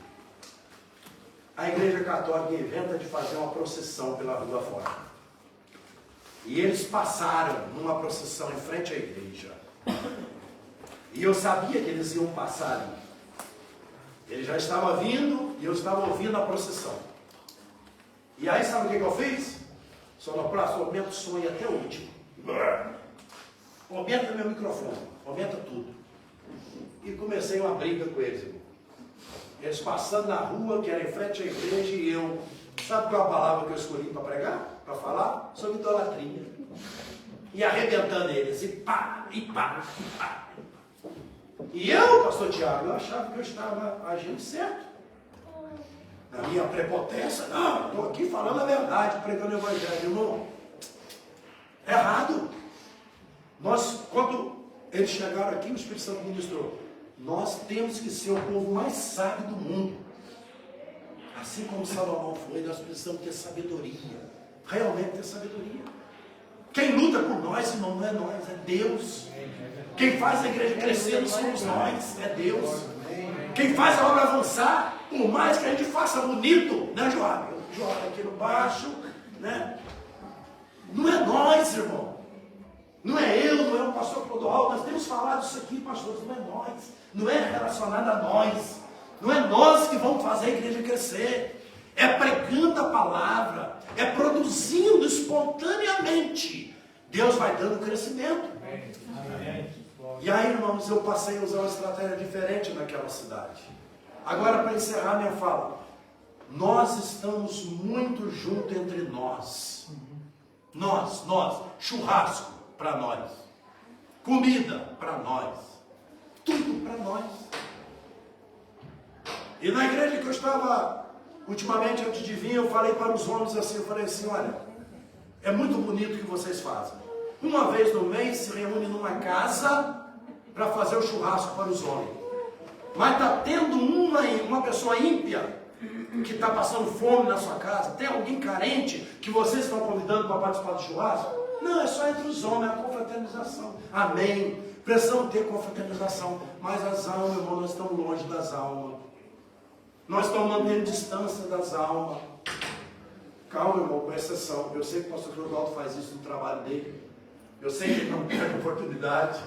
Speaker 6: a igreja católica inventa de fazer uma procissão pela rua fora. E eles passaram numa procissão em frente à igreja. E eu sabia que eles iam passar ali. Ele já estava vindo e eu estava ouvindo a procissão. E aí sabe o que eu fiz? Sonoplasta, aumenta o som aí até o último. Aumenta meu microfone, aumenta tudo. E comecei uma briga com eles, irmão. Eles passando na rua, que era em frente à igreja, e eu... Sabe qual é a palavra que eu escolhi para pregar? Para falar? Sobre idolatria. E arrebentando eles, e pá, e pá, e pá. E eu, pastor Tiago, eu achava que eu estava agindo certo. Na minha prepotência, não, estou aqui falando a verdade, pregando o evangelho, irmão. Errado. Nós, quando eles chegaram aqui, o Espírito Santo ministrou, nós temos que ser o povo mais sábio do mundo. Assim como Salomão foi, nós precisamos ter sabedoria. Realmente ter sabedoria. Quem luta por nós, irmão, não é nós, é Deus. Quem faz a igreja crescer não somos nós, é Deus. Quem faz a obra avançar, por mais que a gente faça bonito, né, Joab? Joab aqui no baixo, né? Não é nós, irmão. Não é eu, não é o pastor Clodoaldo. Nós temos falado isso aqui, pastores, não é nós. Não é relacionado a nós. Não é nós que vamos fazer a igreja crescer. É pregando a palavra, é produzindo espontaneamente. Deus vai dando crescimento. E aí, irmãos, eu passei a usar uma estratégia diferente naquela cidade. Agora, para encerrar minha fala, nós estamos muito juntos entre nós. Nós, churrasco para nós, comida para nós, tudo para nós. E na igreja que eu estava, ultimamente, antes de vir, eu falei para os homens assim, eu falei assim, olha, é muito bonito o que vocês fazem. Uma vez no mês se reúne numa casa para fazer o churrasco para os homens. Mas está tendo uma pessoa ímpia que está passando fome na sua casa, tem alguém carente que vocês estão convidando para participar do churrasco? Não, é só entre os homens, é a confraternização. Amém. Precisamos ter confraternização. Mas as almas, irmão, nós estamos longe das almas. Nós estamos mantendo distância das almas. Calma, irmão, com exceção. Eu sei que o pastor Clodoaldo faz isso no trabalho dele. Eu sei que ele não tem oportunidade.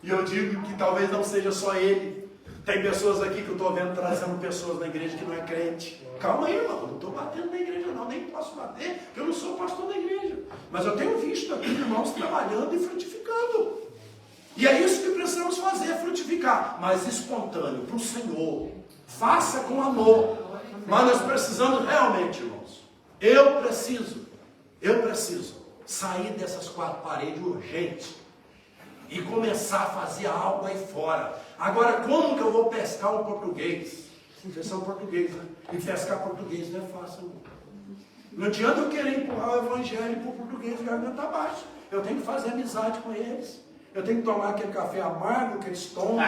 Speaker 6: E eu digo que talvez não seja só ele. Tem pessoas aqui que eu estou vendo trazendo pessoas na igreja que não é crente. Calma aí, irmão. Não estou batendo na igreja, não. Nem posso bater, porque eu não sou pastor da igreja. Mas eu tenho visto aqui irmãos trabalhando e frutificando. E é isso que precisamos fazer, frutificar. Mas espontâneo, para o Senhor. Faça com amor. Mas nós precisamos realmente, irmãos. Eu preciso sair dessas quatro paredes urgente e começar a fazer algo aí fora. Agora, como que eu vou pescar um português? Vocês são portugueses, né? E pescar português não é fácil, não. Não adianta eu querer empurrar o evangelho para o português garganta abaixo. Eu tenho que fazer amizade com eles. Eu tenho que tomar aquele café amargo que eles tomam.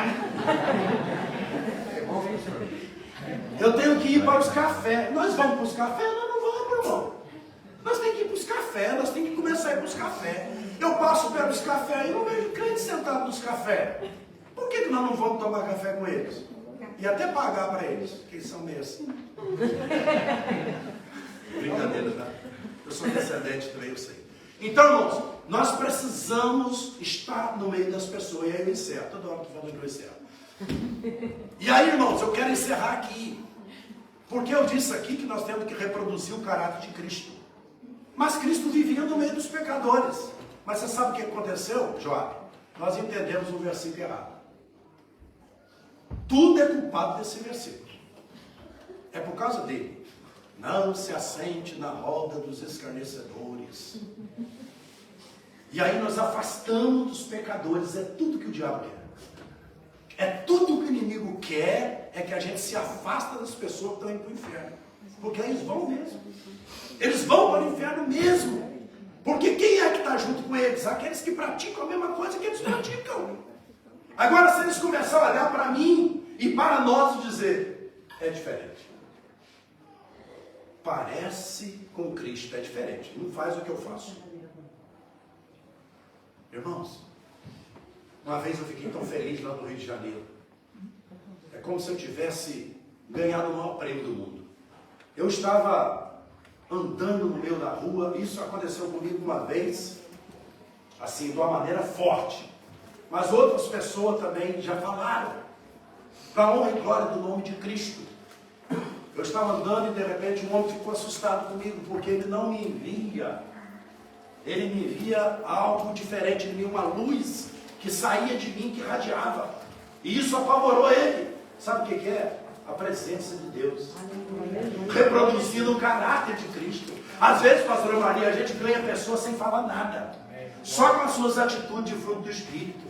Speaker 6: Eu tenho que ir para os cafés. Nós vamos para os cafés? Nós não vamos, irmão. Nós temos que ir para os cafés, nós temos que começar a ir para os cafés. Eu passo pelos cafés e não vejo crente sentado nos cafés. Por que nós não vamos tomar café com eles? E até pagar para eles, porque eles são meio assim. Brincadeira, tá? Eu sou descendente também, eu sei. Então, irmãos, nós precisamos estar no meio das pessoas. E aí eu encerro, toda hora que falando eu encerro. E aí, irmãos, eu quero encerrar aqui. Porque eu disse aqui que nós temos que reproduzir o caráter de Cristo. Mas Cristo vivia no meio dos pecadores. Mas você sabe o que aconteceu, Joab? Nós entendemos o versículo errado. Tudo é culpado desse versículo. É por causa dele. Não se assente na roda dos escarnecedores. E aí nós afastamos dos pecadores. É tudo que o diabo quer. É tudo que o inimigo quer. É que a gente se afasta das pessoas que estão indo para o inferno. Porque eles vão mesmo. Eles vão para o inferno mesmo. Porque quem é que está junto com eles? Aqueles que praticam a mesma coisa que eles praticam. Agora, se eles começarem a olhar para mim e para nós e dizer, é diferente. Parece com Cristo, é diferente. Não faz o que eu faço. Irmãos, uma vez eu fiquei tão feliz lá no Rio de Janeiro. É como se eu tivesse ganhado o maior prêmio do mundo. Eu estava andando no meio da rua, isso aconteceu comigo uma vez, assim, de uma maneira forte. Mas outras pessoas também já falaram, para a honra e glória do nome de Cristo. Eu estava andando e de repente um homem ficou assustado comigo, porque ele não me via. Ele me via algo diferente de mim, uma luz que saía de mim, que irradiava. E isso apavorou ele. Sabe o que é? A presença de Deus. Reproduzindo o caráter de Cristo. Às vezes, pastora Maria, a gente ganha pessoas sem falar nada. Só com as suas atitudes de fruto do Espírito.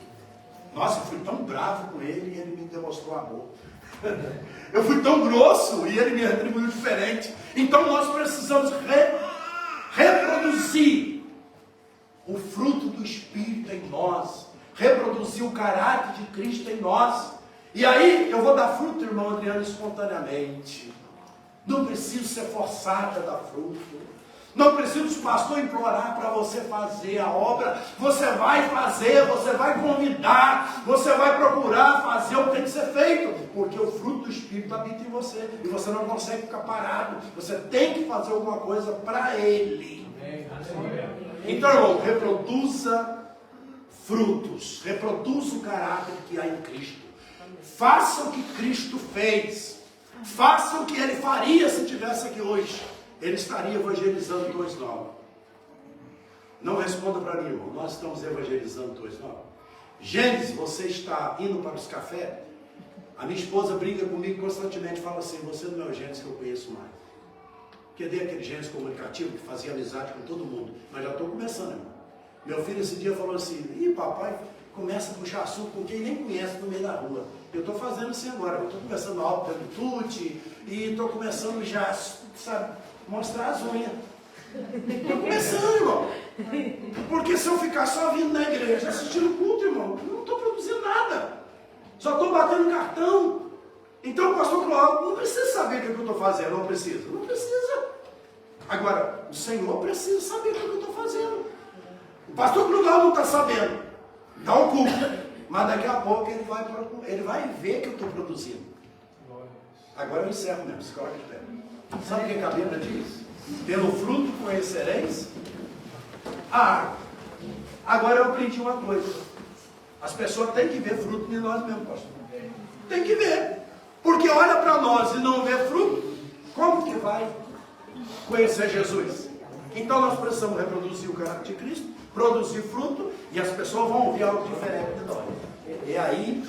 Speaker 6: Nossa, eu fui tão bravo com ele e ele me demonstrou amor. Eu fui tão grosso e ele me retribuiu diferente. Então nós precisamos reproduzir o fruto do Espírito em nós. Reproduzir o caráter de Cristo em nós. E aí eu vou dar fruto, irmão Adriano, espontaneamente. Não preciso ser forçada a dar fruto. Não preciso, pastor, implorar para você fazer a obra. Você vai fazer, você vai convidar, você vai procurar fazer o que tem que ser feito. Porque o fruto do Espírito habita em você. E você não consegue ficar parado. Você tem que fazer alguma coisa para Ele. Então, irmão, reproduza frutos. Reproduza o caráter que há em Cristo. Faça o que Cristo fez. Faça o que Ele faria se estivesse aqui hoje. Ele estaria evangelizando Torres Novas. Não responda para mim, irmão. Nós estamos evangelizando Torres Novas. Gênesis, você está indo para os cafés? A minha esposa briga comigo constantemente. Fala assim, você não é o Gênesis que eu conheço mais. porque dei aquele gênero comunicativo que fazia amizade com todo mundo, mas já estou começando, irmão. Meu filho esse dia falou assim, ih papai, começa a puxar assunto com quem nem conhece no meio da rua. Eu estou fazendo assim agora, eu estou começando alto pelo tute e estou começando já, sabe, mostrar as unhas. Estou começando, irmão. Porque se eu ficar só vindo na igreja assistindo culto, irmão, eu não estou produzindo nada. Só estou batendo cartão. Então o pastor Cláudio não precisa saber o que eu estou fazendo, não precisa. Não precisa. Agora, o Senhor precisa saber o que eu estou fazendo. O pastor Cláudio não está sabendo. Está oculto. Mas daqui a pouco ele vai ver que eu estou produzindo. Agora eu encerro mesmo, se coloca de pé. Sabe o que a Bíblia diz? Pelo fruto conhecereis a árvore. Agora eu aprendi uma coisa. As pessoas têm que ver fruto em nós mesmos, pastor. Tem que ver. Porque olha para nós e não vê fruto, como que vai conhecer Jesus? Então nós precisamos reproduzir o caráter de Cristo, produzir fruto, e as pessoas vão ouvir algo diferente de nós. É aí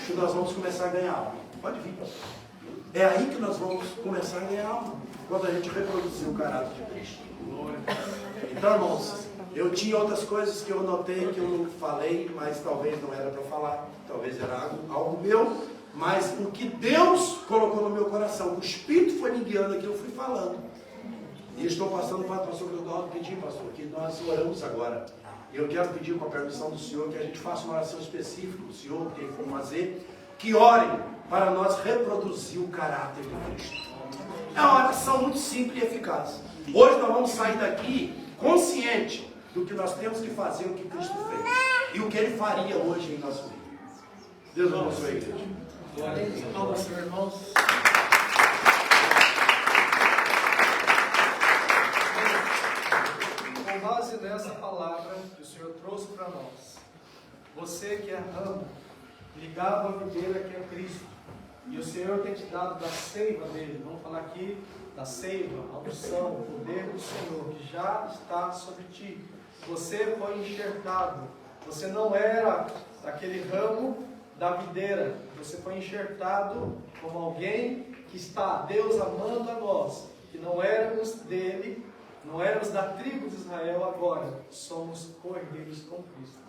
Speaker 6: que nós vamos começar a ganhar alma. Pode vir, pastor. É aí que nós vamos começar a ganhar alma, quando a gente reproduzir o caráter de Cristo. Então, irmãos, eu tinha outras coisas que eu notei, que eu não falei, mas talvez não era para falar, talvez era algo meu, mas o que Deus colocou no meu coração, o Espírito foi me guiando aqui, eu fui falando. E estou passando para o pastor Cláudio pedir, pastor, que nós oramos agora. E eu quero pedir, com a permissão do Senhor, que a gente faça uma oração específica, o Senhor, quem for fazer, que orem para nós reproduzir o caráter de Cristo. É uma oração muito simples e eficaz. Hoje nós vamos sair daqui consciente do que nós temos que fazer, o que Cristo fez. E o que Ele faria hoje em nosso vida. Deus abençoe a igreja.
Speaker 1: Glória a Deus. Palmas, Senhor, irmãos. Com base nessa palavra que o Senhor trouxe para nós, você que é ramo, ligado à videira que é Cristo, e o Senhor tem te dado da seiva dele, vamos falar aqui da seiva, a unção, o poder do Senhor, que já está sobre ti. Você foi enxertado, você não era daquele ramo da videira, você foi enxertado como alguém que está, Deus amando a nós, que não éramos dele, não éramos da tribo de Israel, agora somos co-herdeiros com Cristo.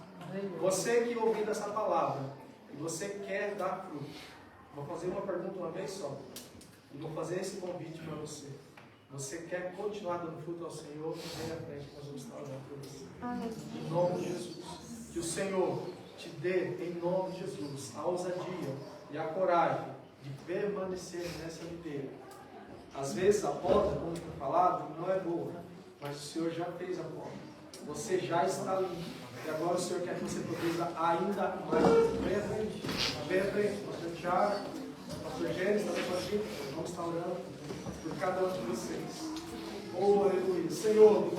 Speaker 1: Você que ouvindo essa palavra, e você quer dar fruto, vou fazer uma pergunta uma vez só, e vou fazer esse convite para você. Você quer continuar dando fruto ao Senhor? Vem à frente, nós vamos estar orando por você. Em nome de Jesus, que o Senhor te dê, em nome de Jesus, a ousadia e a coragem de permanecer nessa videira. Às vezes a poda, como foi falado, não é boa, mas o Senhor já fez a poda. Você já está limpo. E agora o Senhor quer que você produza ainda mais. Vem à frente. Vem à frente. Pastor Tiago, Pastor Gênesis, também com a gente. Vamos estar orando por cada um de vocês. Oh, aleluia. Senhor,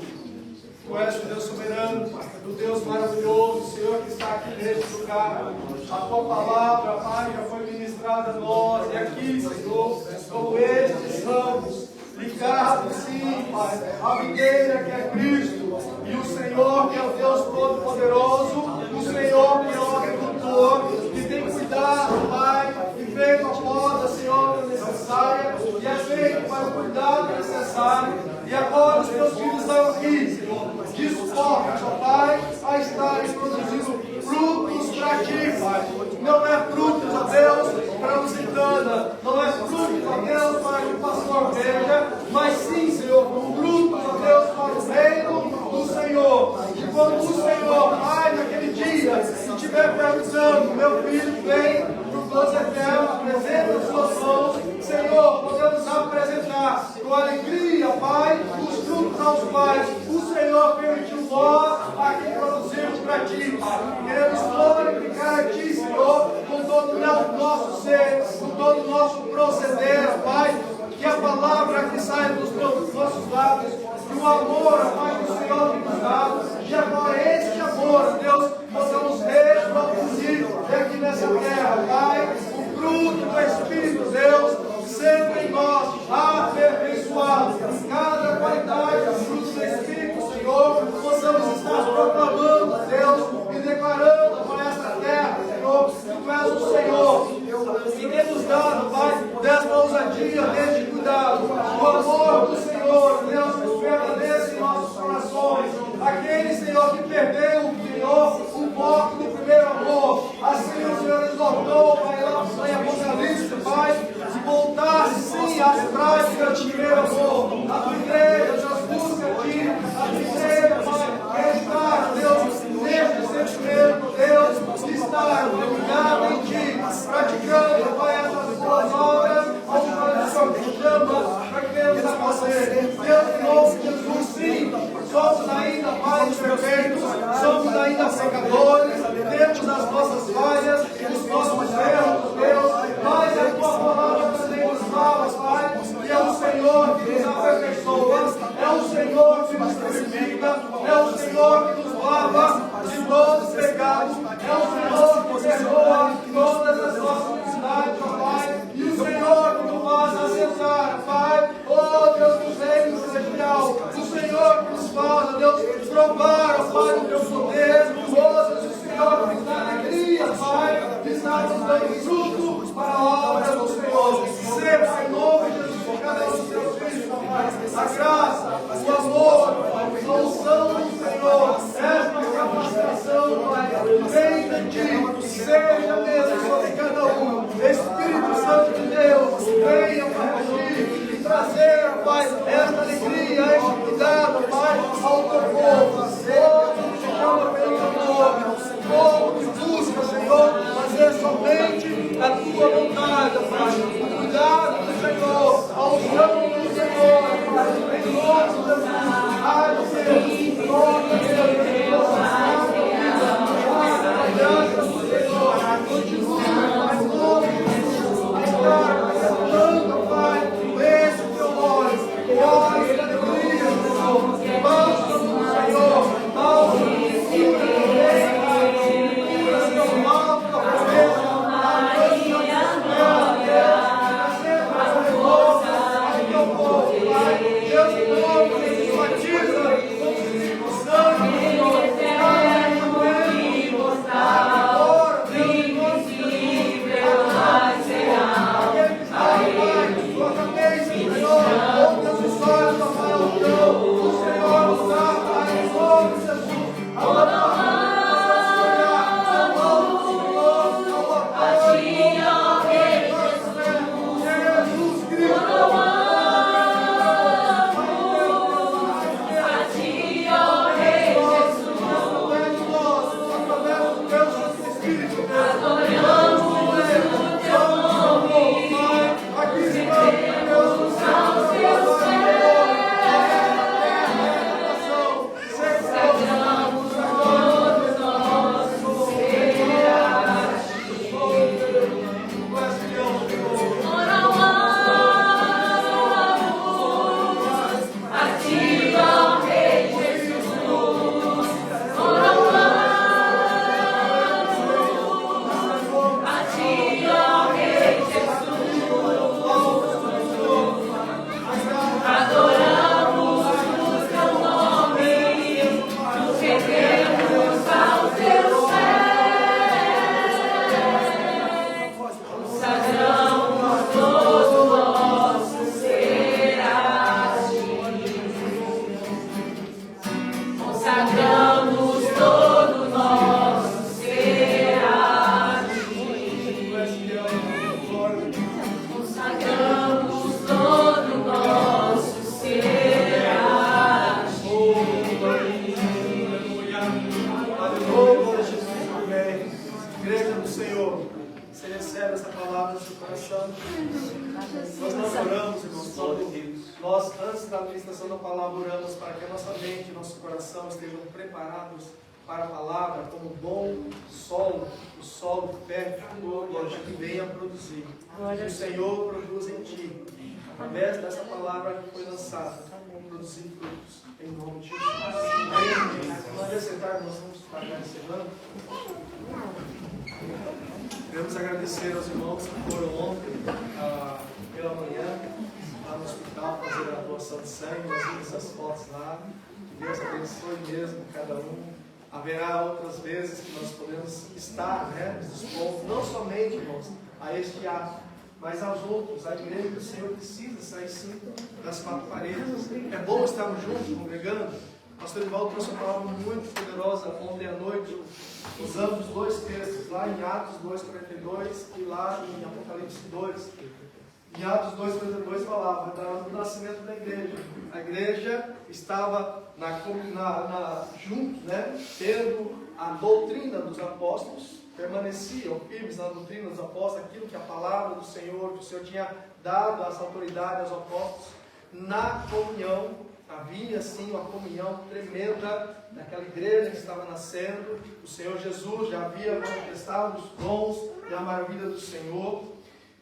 Speaker 1: Tu és o Deus soberano, o Deus maravilhoso, Senhor que está aqui neste lugar. A Tua palavra, Pai, já foi ministrada a nós. E aqui, Senhor, como estes ramos, ligados, sim, Pai, a videira que é Cristo. E o Senhor que é o Deus Todo-Poderoso, o Senhor que é o agricultor, que tem cuidado, Pai, e feito a poda, Senhor, necessária, e é feito para o cuidado necessário. E agora os teus filhos estão aqui, Senhor, dispostos, ó Pai, a estarem produzindo frutos para ti, Pai. Não é frutos, ó Deus, para lusitana, não é frutos, ó Deus, para que o pastor veja, mas sim, Senhor, frutos, ó Deus, para o reino do Senhor. E quando o Senhor, Pai, naquele dia, estiver perguntando, meu filho, vem para o Deus eterno, apresenta as suas mãos, Senhor, podemos apresentar com alegria, Pai, os frutos aos quais o Senhor permitiu nós aqui produzirmos para ti, Pai. Queremos glorificar a ti, Senhor, com todo o nosso ser, com todo o nosso proceder, Pai. Que a palavra que sai dos nossos lábios, que o amor, Pai, que o Senhor tem nos dado, e agora este amor, Deus, possamos reproduzir aqui nessa terra, Pai, o fruto do Espírito, Deus, sempre em nós, aperfeiçoado, cada qualidade do fruto do Espírito, Senhor, possamos estar proclamando, Deus, e declarando para esta terra, Senhor, que Tu és o Senhor, e tem nos dado, Pai, desta ousadia, deste cuidado, o amor do Senhor, perdeu, Senhor, o foco do primeiro amor. Assim o Senhor exortou, Pai, lá em Apocalipse, Pai, se voltasse sim às práticas do primeiro amor. A tua igreja já busca aqui, a tua igreja, Pai, quer estar, Deus, neste sentimento, Deus, de estar mergulhado em Ti, praticando, Pai, essas suas obras, como o Senhor te chama, para que venhamos a fazer. Deus, em nome de Jesus, sim, somos ainda, Pai, imperfeitos, somos ainda pecadores, temos as nossas falhas, os nossos erros, Deus, mas a Tua palavra também nos fala, Pai, que é o Senhor que nos aperfeiçoa, é o Senhor que nos purifica, é o Senhor que nos lava de todos os pecados, é o Senhor que perdoa todas as nossas necessidades, ó Pai, e o Senhor que nos faz acessar, Pai, oh Deus do reino celestial, o Senhor que nos faz, Deus, provar, ó Pai, o Teu poder, oh Deus, o Senhor que nos dá alegria, Pai, que está nos dando fruto para a obra do Senhor. Sempre em nome de Jesus, cada um dos Teus filhos, Pai, a graça, o amor, a unção do Senhor, esta capacitação, Pai, vem de Ti, seja mesmo sobre cada um. Espírito Santo de Deus, venha para Ti e trazer, Pai, esta alegria, este cuidado, Pai, ao Teu povo. Povo que te chama pelo Teu nome, povo que busca, Senhor, fazer somente a Tua vontade, Pai. Cuidado do Senhor, ao chão do Senhor, Pai, em nome de Jesus. Ai, Deus, glória a Deus, a graça do Senhor, continue, Pai, em nome de Jesus, a estar exaltando, Pai, esse Teu nome, glória e alegria, Senhor, bálsamo do Senhor, bálsamo de cura, cura seu mal, tua promessa, a Deus, em nome de Jesus, batiza com o Espírito Santo, Senhor, agora, Deus, em nome de Jesus, aquele que está, Pai, tua cabeça, Senhor, outras histórias, Pai, ao chão, o Senhor nos dá, Pai, em nome de Jesus, a tua Nós, antes da administração da palavra, oramos para que a nossa mente e nosso coração estejam preparados para a palavra como bom solo, o solo fértil, para que venha produzir. Que o Senhor produza em ti, através dessa palavra que foi lançada, produzir frutos, em nome de Jesus. Amém. Vamos sentar, nós vamos estar encerrando. Queremos agradecer aos irmãos que foram ontem, pela manhã, lá no hospital, fazer a doação de sangue. Nós vimos essas fotos lá. Que Deus abençoe mesmo cada um. Haverá outras vezes que nós podemos estar, nos dispondo, não somente, irmãos, a este ato, mas aos outros. A igreja do Senhor precisa sair sim das quatro paredes. É bom estarmos juntos, congregando, Pastor Edivaldo trouxe uma palavra muito poderosa ontem à noite. Usamos os dois textos, lá em Atos 2,42 e lá em Apocalipse 2. Em Atos 2,42 falava do nascimento da igreja. A igreja estava junto, né, tendo a doutrina dos apóstolos, permaneciam firmes na doutrina dos apóstolos, aquilo que a palavra do Senhor, que o Senhor tinha dado às autoridades, aos apóstolos, na comunhão. Havia assim uma comunhão tremenda daquela igreja que estava nascendo. O Senhor Jesus já havia manifestado os dons e a maravilha do Senhor.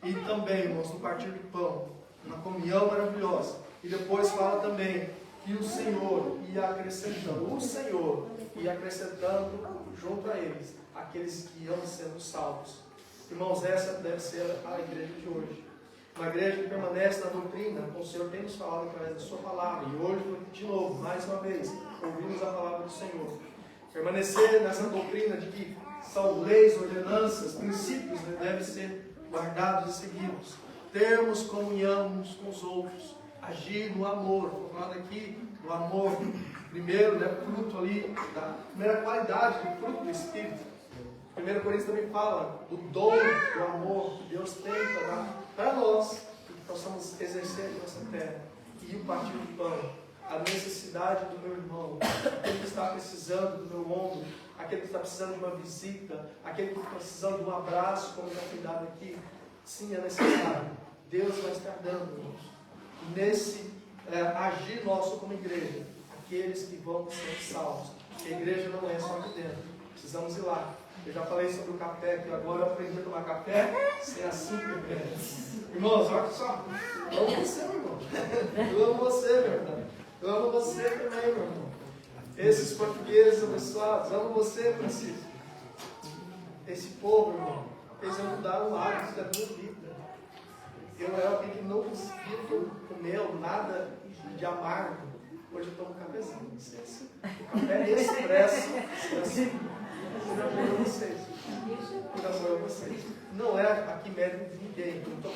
Speaker 1: E também, irmãos, no partir do pão, uma comunhão maravilhosa. E depois fala também que o Senhor ia acrescentando junto a eles aqueles que iam sendo salvos. Irmãos, essa deve ser a igreja de hoje. Uma igreja que permanece na doutrina, como o Senhor tem nos falado através da sua palavra. E hoje, de novo, mais uma vez, ouvimos a palavra do Senhor. Permanecer nessa doutrina de que são leis, ordenanças, princípios que devem ser guardados e seguidos. Termos comunhão uns com os outros. Agir no amor. Estou falando aqui do amor. Primeiro, né, fruto ali, da primeira qualidade do fruto do Espírito. 1 Coríntios também fala do dom do amor que Deus tem para dar para nós, que possamos exercer aqui nessa terra. E o partir do pão, a necessidade do meu irmão, aquele que está precisando do meu ombro, aquele que está precisando de uma visita, aquele que está precisando de um abraço, como já foi dado aqui. Sim, é necessário. Deus vai estar dando, irmãos. Nesse agir nosso como igreja, aqueles que vão ser salvos. Porque a igreja não é só aqui dentro. Precisamos ir lá. Eu já falei sobre o café, que agora eu aprendi a tomar café sem açúcar. Irmãos, olha só. Eu amo você, meu irmão. Eu amo você, meu irmão. Eu amo você também, meu irmão. Esses portugueses abençoados, amo você, Francisco. Esse povo, irmão, eles mudaram o hábito da minha vida. Eu era alguém que não conseguia comer nada de amargo. Hoje eu tomo um cafezinho. O café é expresso. Cuidado a vocês. Não é aqui mérito de ninguém. Eu estou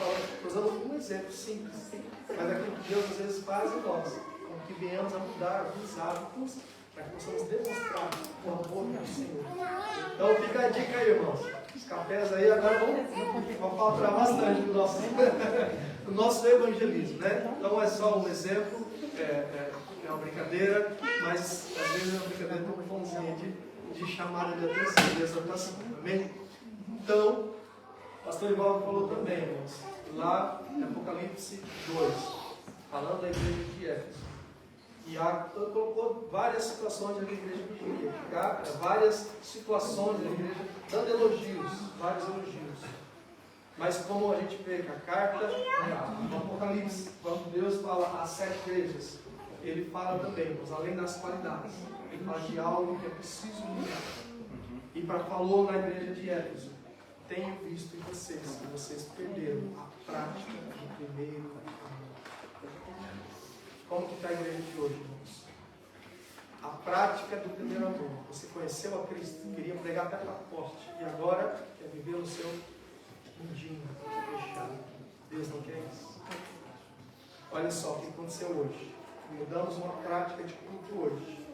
Speaker 1: usando um exemplo simples. Mas é aquilo que Deus às vezes faz em nós. Com que venhamos a mudar alguns hábitos para que possamos demonstrar o amor do Senhor. Então fica a dica aí, irmãos. Os cafés aí agora vão faturar bastante do nosso evangelismo, né? Não é só um exemplo, é uma brincadeira, mas às vezes é uma brincadeira tão bonzinha de chamada de atenção, de exortação, amém? Então, o pastor Ivaldo falou também, irmãos, lá em Apocalipse 2, falando da igreja de Éfeso. E colocou várias situações da igreja vivia, várias situações da igreja, dando elogios, vários elogios. Mas como a gente vê que a carta, no Apocalipse, quando Deus fala às 7 igrejas, ele fala também, mas além das qualidades, ele fala de algo que é preciso mudar. E falou na igreja de Éfeso, tenho visto em vocês que vocês perderam a prática do primeiro amor. Como que está a igreja de hoje, irmãos? A prática do primeiro amor. Você conheceu a Cristo, queria pregar até para a porta, e agora quer viver no seu mundinho fechado. Deus não quer isso. Olha só o que aconteceu hoje. Mudamos uma prática de culto hoje.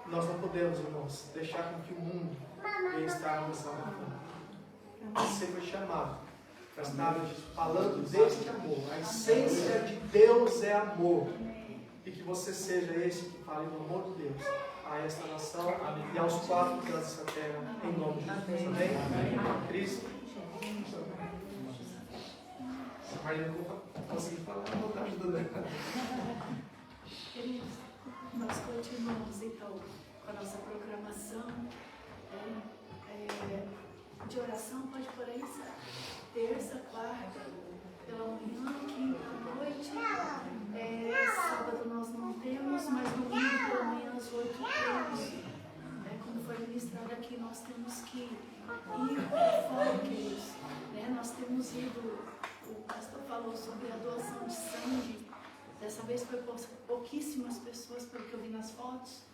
Speaker 1: Nós não podemos, irmãos, deixar com que o mundo venha estar nos amando. Você foi chamado para estar falando deste amor. A essência de Deus é amor. E que você seja esse que fale do amor de Deus a esta nação e aos 4 cantos dessa terra, em nome de Jesus. Amém? Cristo. Se a Marlene não conseguir falar, não está ajudando.
Speaker 7: Queridos, nós continuamos então com a nossa programação de oração, pode por aí, terça, quarta, pela manhã, quinta, noite, sábado nós não temos, mas domingo pela manhã às 8 temos. Quando for ministrado aqui, nós temos que ir fora, queridos. Nós temos ido, o pastor falou sobre a doação de sangue. Dessa vez foi pouquíssimas pessoas, pelo que eu vi nas fotos.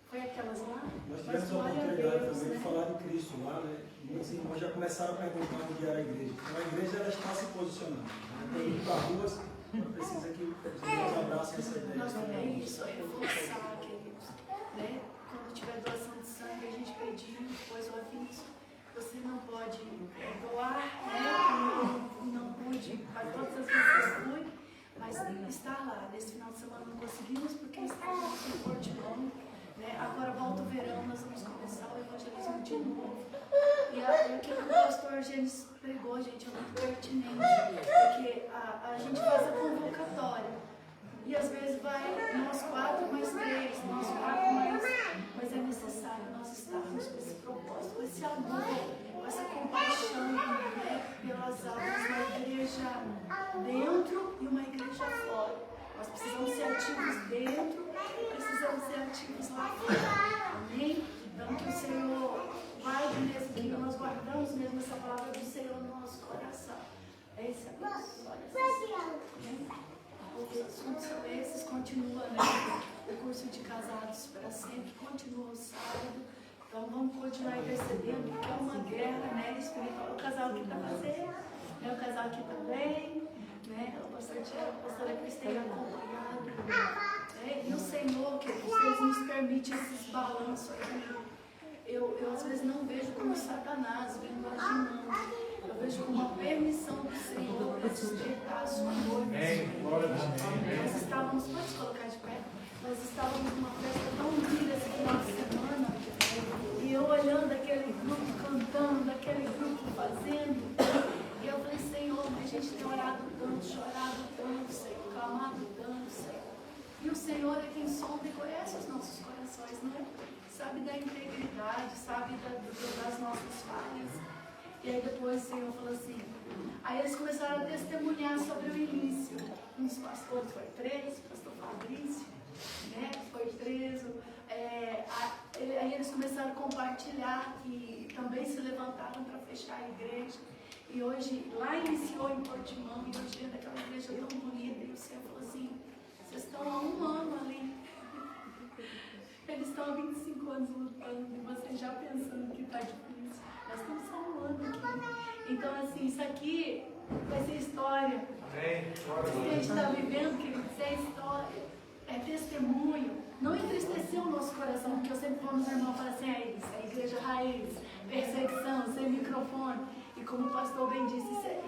Speaker 7: Foi aquelas lá?
Speaker 2: Nós tivemos a oportunidade também de falar de Cristo lá, né? E os irmãos já começaram a perguntar onde era a igreja. Então a igreja ela está se posicionando. Tem ido para ruas, precisa que os irmãos abracem essa ideia.
Speaker 7: Nós também isso, reforçar você não pode doar, né? Não pude, para todas as vezes eu fui, mas estar lá. Nesse final de semana não conseguimos, porque estávamos em Portimão, né? Agora volta o verão, nós vamos começar o evangelismo de novo. E aquilo que o pastor Gênesis pregou, gente, é muito pertinente, porque a gente faz a convocatória. E às vezes vai nós 4 mais 3, nós 4 mais... Mas é necessário nós estarmos com esse propósito, com esse amor, com essa compaixão, né, pelas almas, uma igreja dentro e uma igreja fora. Nós precisamos ser ativos dentro e precisamos ser ativos lá fora. Amém? Então que o Senhor guarde mesmo, que nós guardamos mesmo essa palavra do Senhor no nosso coração. É isso, olha, os assuntos são esses, continua, né? O curso de casados para sempre, continua o sábado. Então vamos continuar intercedendo, porque é uma guerra, né, espiritual. O casal aqui está fazendo, né? O casal aqui também, né? O pastor Tiago, a pastora Cris tem acompanhado. Né? E o Senhor, que vocês nos permitem esses balanços aqui. Eu às vezes não vejo como Satanás vindo agindo. Eu vejo como uma permissão do Senhor para despertar a sua noiva. Nós estávamos, pode colocar de pé? Nós estávamos numa festa tão linda esse final de semana, e eu olhando aquele grupo cantando, aquele grupo fazendo, e eu falei, Senhor, mas a gente tem orado tanto, chorado tanto, Senhor, clamado tanto, Senhor. E o Senhor é quem sonda e conhece os nossos corações, não? Sabe da integridade, sabe das nossas falhas. E aí depois o Senhor falou assim, aí eles começaram a testemunhar sobre o início. Um dos pastores foi preso, o pastor Fabrício, né, foi preso. Aí eles começaram a compartilhar e também se levantaram para fechar a igreja. E hoje, lá iniciou em Portimão, e hoje dentro daquela igreja tão bonita, e o Senhor falou assim, vocês estão há 1 ano ali. Eles estão há 25 anos lutando, e vocês já pensando que está difícil. Nós estamos só 1 ano aqui. Então, assim, isso aqui vai ser história. O que a gente está vivendo, querido, isso é história. É testemunho. Não entristeceu o nosso coração, porque eu sempre falo nos irmãos, falo assim, é isso, é igreja raiz, perseguição, sem microfone. E como o pastor bem disse, isso é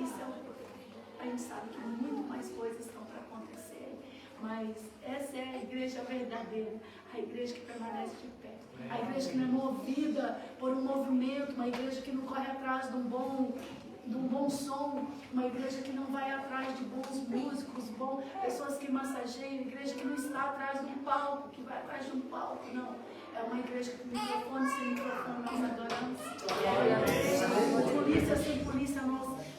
Speaker 7: a gente sabe que muito mais coisas estão para acontecer. Mas essa é a igreja verdadeira, a igreja que permanece de pé. A igreja que não é movida por um movimento, uma igreja que não corre atrás de um bom som, uma igreja que não vai atrás de bons músicos, pessoas que massageiam, igreja que não está atrás de um palco, que vai atrás de um palco, não. É uma igreja com microfone, sem microfone nós adoramos. É uma igreja com polícia, sem polícia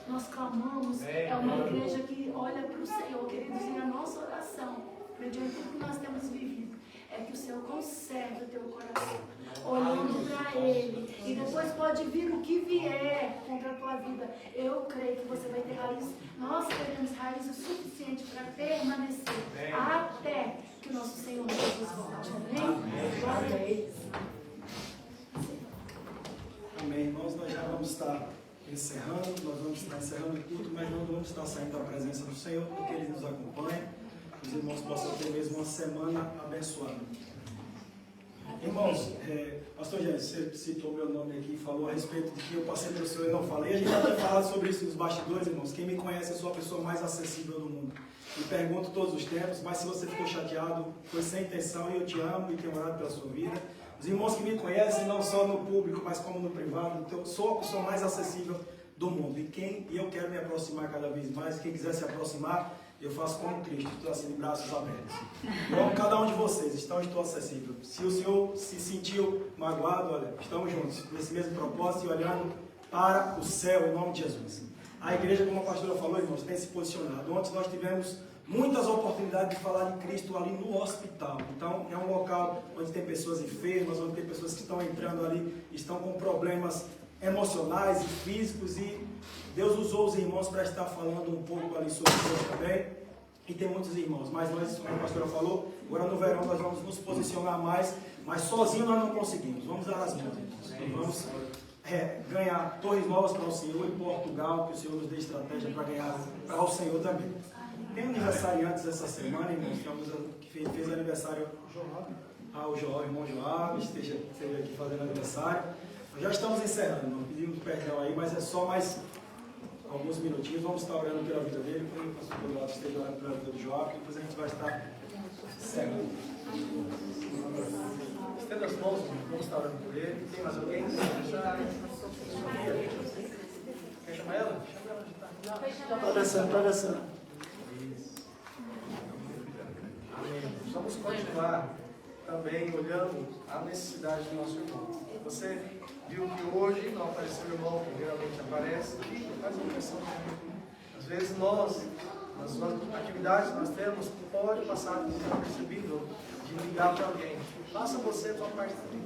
Speaker 7: nós clamamos. É uma igreja que olha para o Senhor, queridos, e a nossa oração, mediante tudo que nós temos vivido, é que o Senhor conserve o teu coração, olhando para Ele. E depois pode vir o que vier contra a tua vida. Eu creio que você vai ter raiz. Nós teremos raiz o suficiente para permanecer até que o nosso Senhor Jesus volte. Amém? Glória a Ele.
Speaker 2: Amém. Irmãos, nós já vamos estar encerrando o culto, mas não vamos estar saindo da presença do Senhor, porque Ele nos acompanha. Os irmãos possam ter mesmo uma semana abençoada. Irmãos, pastor Gênesis, você citou meu nome aqui e falou a respeito de que eu passei pelo Senhor e não falei. A gente já tinha falado sobre isso nos bastidores, irmãos. Quem me conhece, eu sou a pessoa mais acessível do mundo. Me pergunto todos os tempos, mas se você ficou chateado, foi sem intenção, e eu te amo e tenho orado pela sua vida. Os irmãos que me conhecem, não só no público, mas como no privado, então, eu sou a pessoa mais acessível do mundo. E eu quero me aproximar cada vez mais. Quem quiser se aproximar, eu faço como Cristo, estou assim de braços abertos. Então, cada um de vocês, estou acessível. Se o Senhor se sentiu magoado, olha, estamos juntos, nesse mesmo propósito e olhando para o céu, em nome de Jesus. A igreja, como a pastora falou, irmãos, tem se posicionado. Ontem nós tivemos muitas oportunidades de falar de Cristo ali no hospital. Então, é um local onde tem pessoas enfermas, onde tem pessoas que estão entrando ali, estão com problemas emocionais e físicos, e Deus usou os irmãos para estar falando um pouco ali sobre isso também. E tem muitos irmãos, mas nós, como a pastora falou, agora no verão nós vamos nos posicionar mais, mas sozinho nós não conseguimos. Vamos dar as mãos, irmãos. Vamos ganhar torres novas para o Senhor em Portugal, que o Senhor nos dê estratégia para ganhar para o Senhor também. Tem aniversariantes essa semana, irmãos, que fez aniversário o irmão Joab, esteve aqui fazendo aniversário. Nós já estamos encerrando, não pedimos perdão aí, mas é só mais alguns minutinhos. Vamos estar orando pela vida dele, quando o pastor Eduardo esteja orando pela vida do Joaquim, depois a gente vai estar encerrando.
Speaker 1: Estenda as mãos, vamos estar orando por ele. Tem mais alguém? Quer chamar ela?
Speaker 5: Estou dançando.
Speaker 1: Amém. Vamos continuar também olhando a necessidade do nosso irmão. Você viu que hoje não apareceu o irmão, que geralmente aparece, e faz uma pressão também. Às vezes nós, nas atividades que nós temos, pode passar desapercebido de ligar para alguém. Faça você a sua parte também.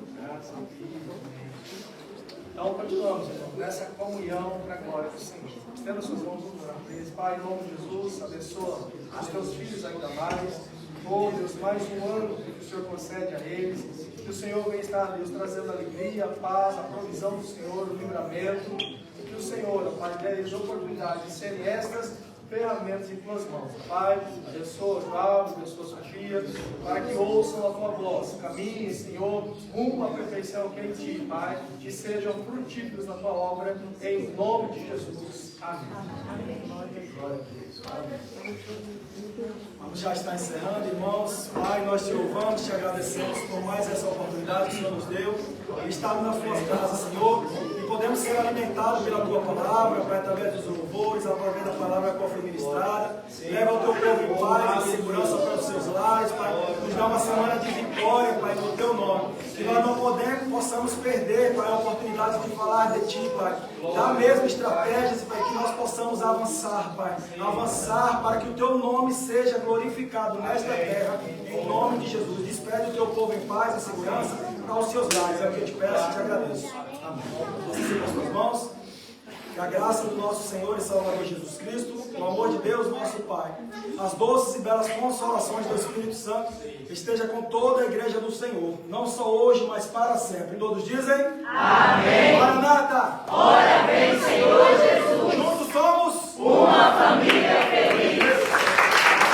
Speaker 1: Então continuamos, irmão, nessa comunhão para a glória do Senhor. Estenda suas mãos no eles. Pai, em nome de Jesus, abençoa os teus filhos ainda mais. Oh Deus, mais um ano que o Senhor concede a eles. Que o Senhor venha estar, Deus, trazendo alegria, a paz, a provisão do Senhor, o livramento. E que o Senhor, Pai, dê eles oportunidade de serem estas ferramentas em tuas mãos. Pai, abençoa Cláudio, abençoa Sofia, para que ouçam a tua voz. Caminhem, Senhor, rumo à perfeição que é em ti, Pai, que sejam frutíferos na tua obra, em nome de Jesus. Amém. Glória a Deus. Amém.
Speaker 2: Vamos já estar encerrando, irmãos. Pai, nós te louvamos, te agradecemos por mais essa oportunidade que o Senhor nos deu. E estarmos nas tuas casas, Senhor, e podemos ser alimentados pela tua palavra, Pai, através dos louvores, através da palavra que foi ministrada. Leva o teu povo em paz e segurança para os seus lares, Pai. Nos dá uma semana de vitória, Pai, no teu nome. Que nós não possamos perder, Pai, a oportunidade de falar de ti, Pai. Dá mesmo estratégias, Pai, que nós possamos avançar, Pai. Avançar para que o teu nome seja glorificado nesta terra, em nome de Jesus. Despede o teu povo em paz e segurança para os seus lares. É o que eu te peço e te agradeço. Amém. Você segura as suas mãos. Que a graça do nosso Senhor e Salvador Jesus Cristo, o amor de Deus, nosso Pai, as doces e belas consolações do Espírito Santo, esteja com toda a igreja do Senhor, não só hoje, mas para sempre. E todos dizem? Amém. Maranata!